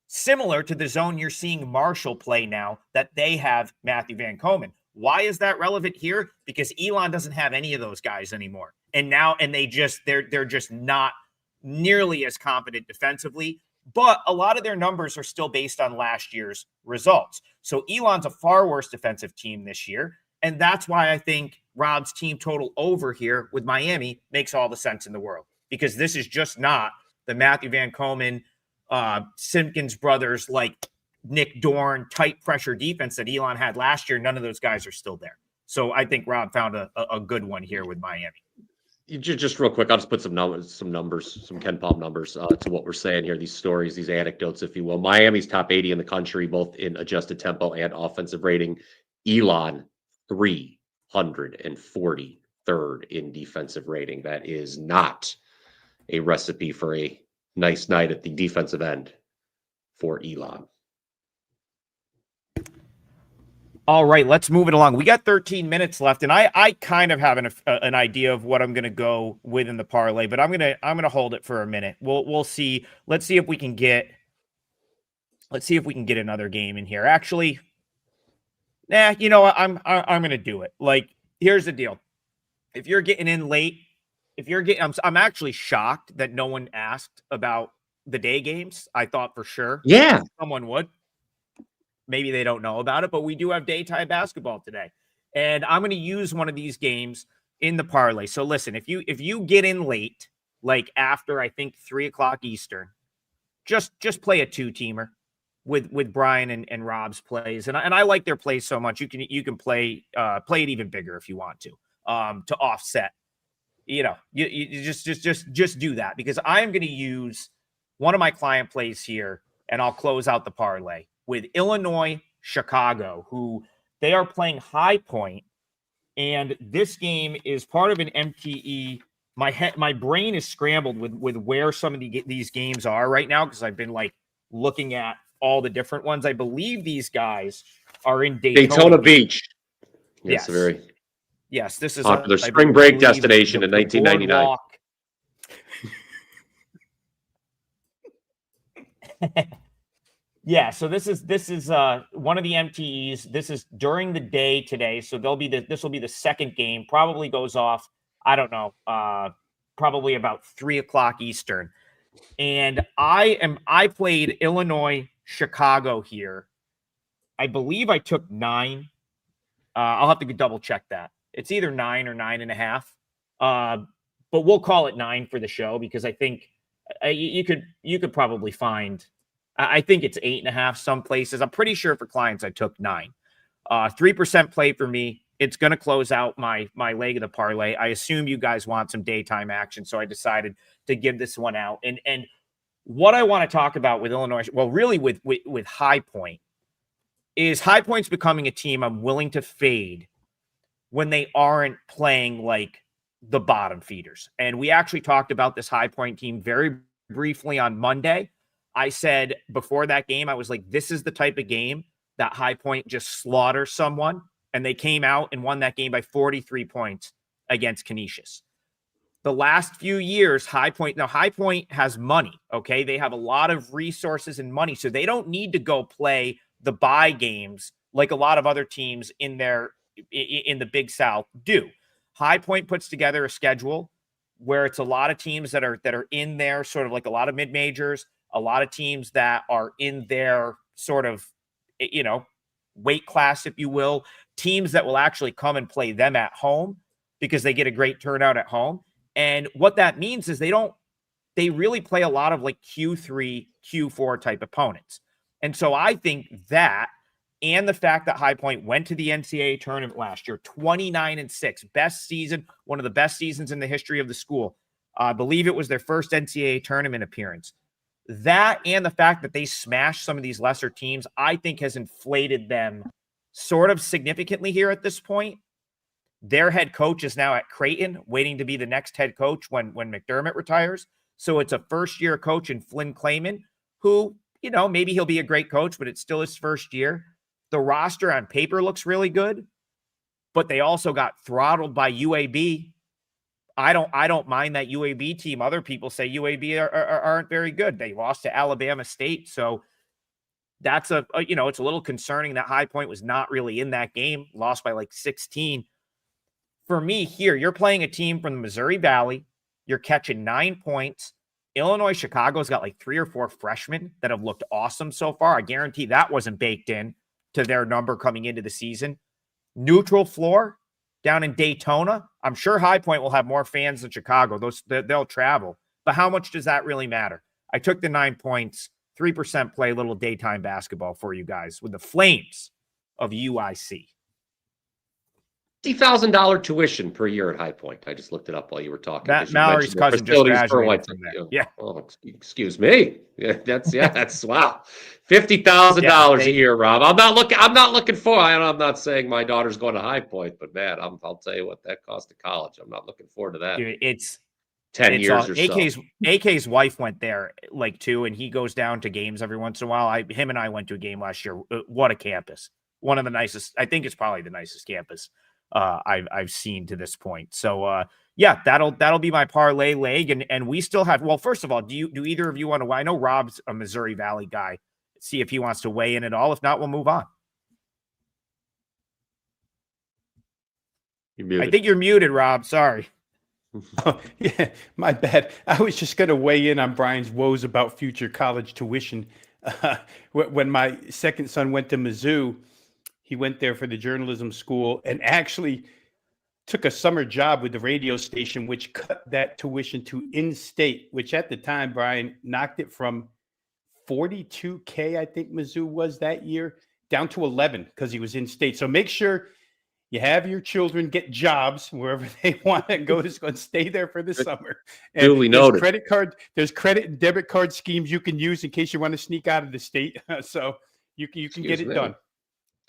similar to the zone you're seeing Marshall play now that they have Matthew Van Komen. Why is that relevant here? Because Elon doesn't have any of those guys anymore. And they're just not nearly as confident defensively, but a lot of their numbers are still based on last year's results. So Elon's a far worse defensive team this year. And that's why I think Rob's team total over here with Miami makes all the sense in the world, because this is just not the Matthew Van Komen, Simpkins brothers, like Nick Dorn tight pressure defense that Elon had last year. None of those guys are still there. So I think Rob found a good one here with Miami. Just real quick, I'll just put some numbers, some Ken Palm numbers to what we're saying here. These stories, these anecdotes, if you will. Miami's top 80 in the country, both in adjusted tempo and offensive rating. Elon, 343rd in defensive rating. That is not a recipe for a nice night at the defensive end for Elon. All right, let's move it along. We got 13 minutes left, and I kind of have an idea of what I'm going to go with in the parlay, but I'm gonna hold it for a minute. We'll see. Let's see if we can get another game in here. Actually, you know what? I'm gonna do it. Like, here's the deal: if you're getting in late, I'm actually shocked that no one asked about the day games. I thought for sure, someone would. Maybe they don't know about it, but we do have daytime basketball today. And I'm going to use one of these games in the parlay. So listen, if you get in late, like after I think 3:00 Eastern, just play a 2-teamer with Brian and Rob's plays. And I like their plays so much. You can play it even bigger if you want to offset. You know, you just do that, because I am going to use one of my client plays here, and I'll close out the parlay with Illinois, Chicago, who they are playing High Point. And this game is part of an MTE. My brain is scrambled with where some of these games are right now, because I've been like looking at all the different ones. I believe these guys are in Daytona Beach. Yes. Yes, this is popular spring break destination in 1999. Yeah, so this is one of the MTEs. This is during the day today, so this will be the second game. Probably goes off, I don't know, probably about 3:00 Eastern. And I played Illinois, Chicago here. I believe I took 9. I'll have to double check that. It's either 9 or 9.5. But we'll call it 9 for the show, because I think you could probably find. I think it's 8.5 some places. I'm pretty sure for clients I took 9. 3% play for me. It's going to close out my leg of the parlay. I assume you guys want some daytime action, so I decided to give this one out. And what I want to talk about with Illinois, well, really with High Point, is High Point's becoming a team I'm willing to fade when they aren't playing like the bottom feeders. And we actually talked about this High Point team very briefly on Monday. I said before that game, I was like, this is the type of game that High Point just slaughters someone. And they came out and won that game by 43 points against Canisius. The last few years, High Point has money, okay? They have a lot of resources and money, so they don't need to go play the bye games like a lot of other teams in the Big South do. High Point puts together a schedule where it's a lot of teams that are in there, sort of like a lot of mid-majors, a lot of teams that are in their sort of, weight class, if you will, teams that will actually come and play them at home because they get a great turnout at home. And what that means is they don't they really play a lot of like Q3, Q4 type opponents. And so I think that, and the fact that High Point went to the NCAA tournament last year, 29-6, best season, one of the best seasons in the history of the school. I believe it was their first NCAA tournament appearance. That and the fact that they smashed some of these lesser teams, I think has inflated them sort of significantly here at this point. Their head coach is now at Creighton, waiting to be the next head coach when McDermott retires. So it's a first-year coach in Flynn Clayman, who, maybe he'll be a great coach, but it's still his first year. The roster on paper looks really good, but they also got throttled by UAB. I don't mind that UAB team. Other people say UAB aren't very good. They lost to Alabama State. So that's it's a little concerning that High Point was not really in that game, lost by like 16. For me here, you're playing a team from the Missouri Valley. You're catching 9 points. Illinois, Chicago's got like 3 or 4 freshmen that have looked awesome so far. I guarantee that wasn't baked in to their number coming into the season. Neutral floor down in Daytona. I'm sure High Point will have more fans than Chicago. They'll travel. But how much does that really matter? I took the 9 points, 3% play, little daytime basketball for you guys with the Flames of UIC. $50,000 tuition per year at High Point. I just looked it up while you were talking. Mallory's cousin just graduated from there. Yeah. Oh, excuse me. That's wow. $50,000 a year, Rob. I'm not looking for. I'm not saying my daughter's going to High Point, but man, I'll tell you what that cost of college. I'm not looking forward to that. Dude, it's 10 years or so. AK's wife went there too, and he goes down to games every once in a while. Him and I went to a game last year. What a campus! One of the nicest. I think it's probably the nicest campus I've seen to this point. So that'll be my parlay leg. And we still have, well, first of all, do either of you want to, I know Rob's a Missouri Valley guy, see if he wants to weigh in at all. If not, we'll move on. You're muted. I think you're muted, Rob. Sorry. Oh, yeah, my bad. I was just going to weigh in on Brian's woes about future college tuition. When my second son went to Mizzou, he went there for the journalism school and actually took a summer job with the radio station, which cut that tuition to in-state, which at the time, Brian, knocked it from $42K, I think Mizzou was that year, down to 11 because he was in-state. So make sure you have your children get jobs wherever they want to go to school and stay there for the summer. And duly noted. There's credit and debit card schemes you can use in case you want to sneak out of the state. So you can get it done.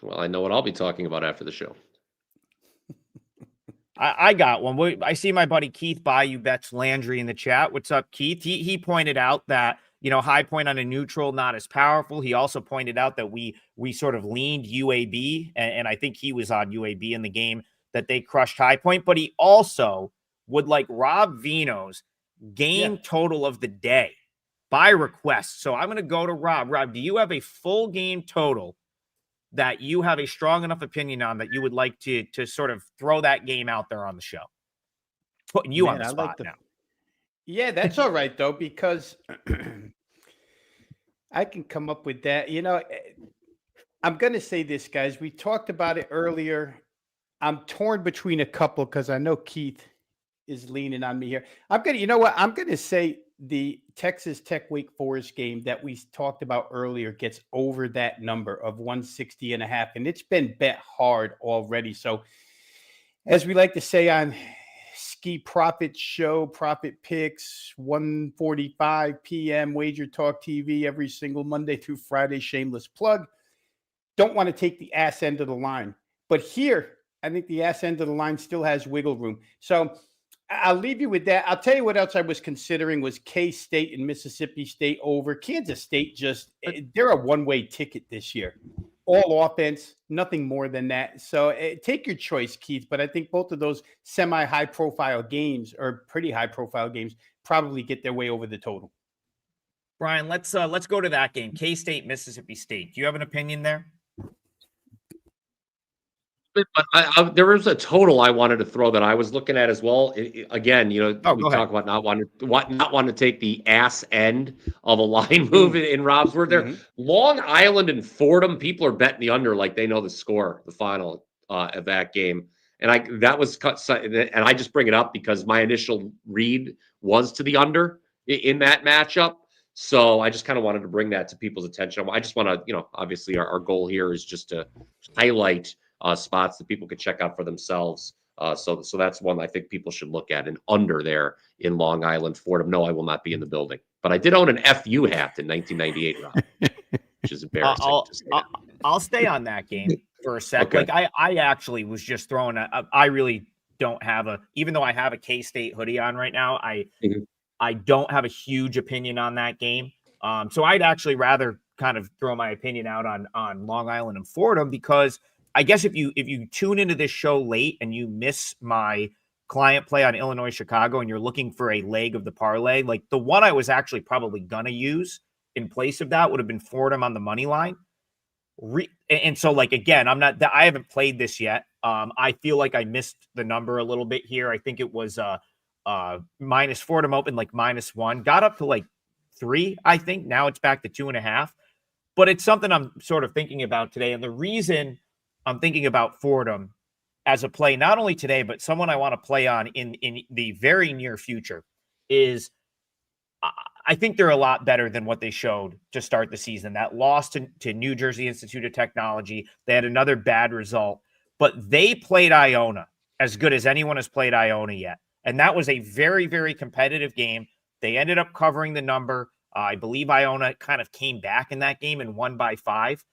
Well, I know what I'll be talking about after the show. I got one. I see my buddy Keith Bayou Bets Landry in the chat. What's up, Keith? He pointed out that, High Point on a neutral, not as powerful. He also pointed out that we sort of leaned UAB, and I think he was on UAB in the game that they crushed High Point. But he also would like Rob Veno's game total of the day by request. So I'm going to go to Rob. Rob, do you have a full game total that you have a strong enough opinion on that you would like to sort of throw that game out there on the show? Putting you on the spot now. Yeah, that's all right, though, because I can come up with that. I'm going to say this, guys. We talked about it earlier. I'm torn between a couple because I know Keith is leaning on me here. I'm going to say the Texas Tech Wake Forest game that we talked about earlier gets over that number of 160.5, and it's been bet hard already. So as we like to say on Ski Profit Show, Profit Picks, 1:45 p.m. Wager Talk TV every single Monday through Friday. Shameless plug. Don't want to take the ass end of the line. But here, I think the ass end of the line still has wiggle room. So I'll leave you with that. I'll tell you what else I was considering was K-State and Mississippi State over. Kansas State they're a one-way ticket this year. All offense, nothing more than that. So take your choice, Keith. But I think both of those semi-high-profile games or pretty high-profile games probably get their way over the total. Brian, let's go to that game. K-State, Mississippi State. Do you have an opinion there? But there was a total I wanted to throw that I was looking at as well. Again, we talk about not wanting to take the ass end of a line move in Rob's word there. Mm-hmm. Long Island and Fordham, people are betting the under like they know the score, the final of that game. And I just bring it up because my initial read was to the under, in that matchup. So I just kind of wanted to bring that to people's attention. I just want to, obviously our goal here is just to highlight spots that people could check out for themselves. So that's one I think people should look at. An under there in Long Island, Fordham. No, I will not be in the building, but I did own an FU hat in 1998, Rob, which is embarrassing. I'll stay on that game for a sec. Okay. Like I actually was just throwing I really don't have even though I have a K-State hoodie on right now, I don't have a huge opinion on that game. So I'd actually rather kind of throw my opinion out on Long Island and Fordham, because I guess if you tune into this show late and you miss my client play on Illinois Chicago and you're looking for a leg of the parlay, like the one I was actually probably gonna use in place of that would have been Fordham on the money line. And so, like, again, I haven't played this yet. I feel like I missed the number a little bit here. I think it was minus Fordham open like -1, got up to like 3. I think now it's back to 2.5, but it's something I'm sort of thinking about today. And the reason I'm thinking about Fordham as a play, not only today, but someone I want to play on in the very near future, is I think they're a lot better than what they showed to start the season. That loss to New Jersey Institute of Technology, they had another bad result, but they played Iona as good as anyone has played Iona yet. And that was a very, very competitive game. They ended up covering the number. I believe Iona kind of came back in that game and won by 5.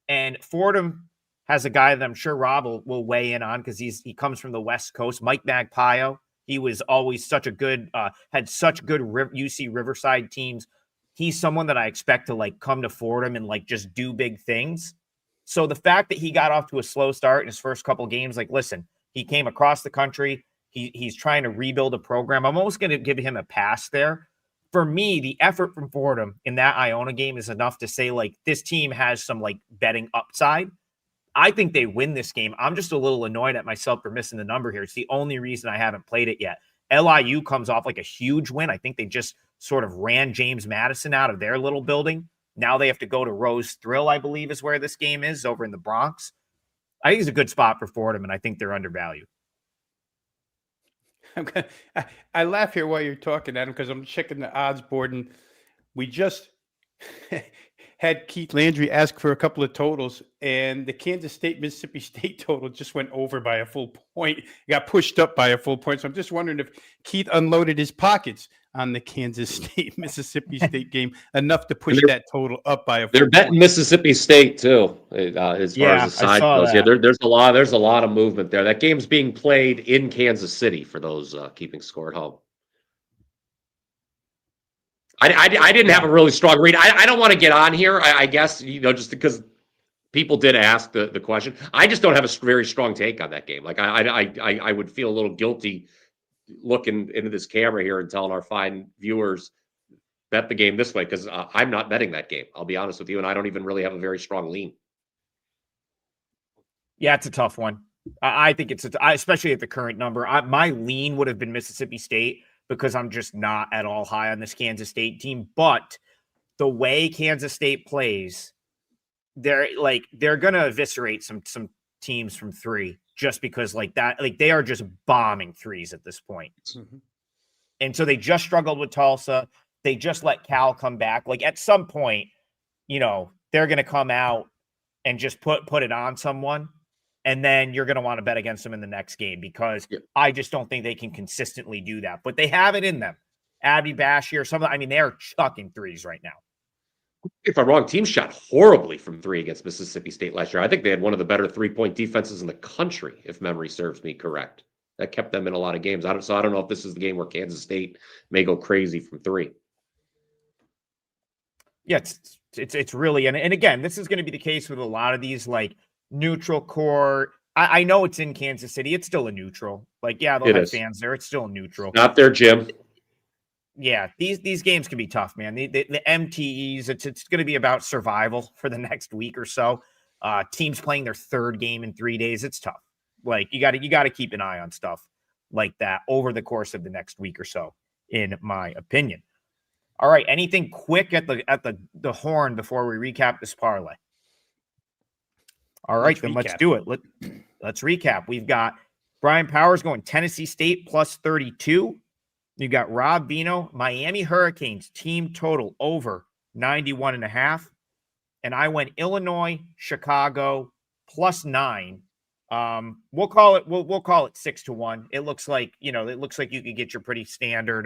And Fordham has a guy that I'm sure Rob will weigh in on, because he comes from the West Coast, Mike Magpaio. He was always such a good, had such good UC Riverside teams. He's someone that I expect to like come to Fordham and like just do big things. So the fact that he got off to a slow start in his first couple games, like, listen, he came across the country. He's trying to rebuild a program. I'm almost going to give him a pass there. For me, the effort from Fordham in that Iona game is enough to say, like, this team has some like betting upside. I think they win this game. I'm just a little annoyed at myself for missing the number here. It's the only reason I haven't played it yet. LIU comes off like a huge win. I think they just sort of ran James Madison out of their little building. Now they have to go to Rose Thrill, I believe is where this game is, over in the Bronx. I think it's a good spot for Fordham, and I think they're undervalued. I laugh here while you're talking, Adam, because I'm checking the odds board, and we just had Keith Landry ask for a couple of totals, and the Kansas State Mississippi State total just went over by a full point. It got pushed up by a full point. So I'm just wondering if Keith unloaded his pockets on the Kansas State Mississippi State game enough to push that total up by a full point. They're betting Mississippi State too, as far as the side goes. Yeah, there's a lot of movement there. That game's being played in Kansas City for those keeping score at home. I didn't have a really strong read. I don't want to get on here, I guess, just because people did ask the question. I just don't have a very strong take on that game. Like, I would feel a little guilty looking into this camera here and telling our fine viewers bet the game this way, because I'm not betting that game. I'll be honest with you, and I don't even really have a very strong lean. Yeah, it's a tough one. I think it's especially at the current number. My lean would have been Mississippi State, because I'm just not at all high on this Kansas State team. But the way Kansas State plays, they're going to eviscerate some teams from 3, just because like that, like they are just bombing threes at this point. Mm-hmm. And so they just struggled with Tulsa. They just let Cal come back. Like, at some point, they're going to come out and just put it on someone. And then you're going to want to bet against them in the next game, because I just don't think they can consistently do that. But they have it in them. Abby Bashir, they are chucking threes right now. If I'm wrong, team shot horribly from 3 against Mississippi State last year. I think they had one of the better 3-point defenses in the country, if memory serves me correct. That kept them in a lot of games. So I don't know if this is the game where Kansas State may go crazy from 3. Yeah, it's really, and again, this is going to be the case with a lot of these, like, neutral court. I know it's in Kansas City. It's still a neutral. Like, yeah, they'll have fans there. It's still a neutral. Not their gym. Yeah, these games can be tough, man. The MTEs, it's going to be about survival for the next week or so. Teams playing their 3rd game in 3 days. It's tough. Like, you got to keep an eye on stuff like that over the course of the next week or so, in my opinion. All right, anything quick at the horn before we recap this parlay? All right, let's do it. Let's recap. We've got Brian Powers going Tennessee State plus 32. You got Rob Veno, Miami Hurricanes team total over 91.5. And I went Illinois, Chicago -9. We'll call it 6-1. It looks like you could get your pretty standard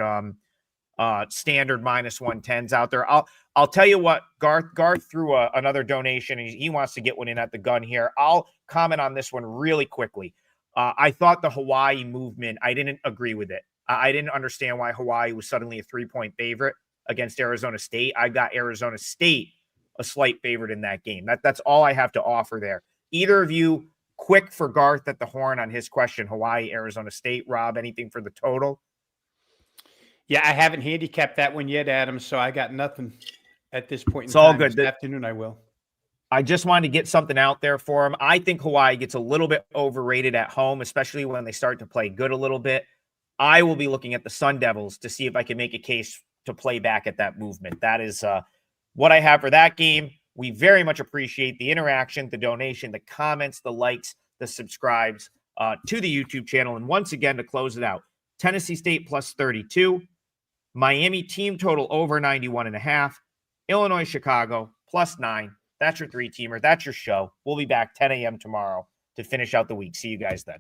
standard -110s out there. I'll tell you what, Garth threw another donation, and he wants to get one in at the gun here. I'll comment on this one really quickly. I thought the Hawaii movement, I didn't agree with it. I didn't understand why Hawaii was suddenly a 3-point favorite against Arizona State. I got Arizona State a slight favorite in that game. That's all I have to offer there. Either of you, quick for Garth at the horn on his question, Hawaii, Arizona State. Rob, anything for the total? Yeah, I haven't handicapped that one yet, Adam, so I got nothing at this point in It's all time. good. This afternoon I will. I just wanted to get something out there for him. I think Hawaii gets a little bit overrated at home, especially when they start to play good a little bit. I will be looking at the Sun Devils to see if I can make a case to play back at that movement. That is what I have for that game. We very much appreciate the interaction, the donation, the comments, the likes, the subscribes to the YouTube channel. And once again, to close it out, Tennessee State +32, Miami team total over 91.5, Illinois, Chicago +9. That's your 3-teamer. That's your show. We'll be back 10 a.m. tomorrow to finish out the week. See you guys then.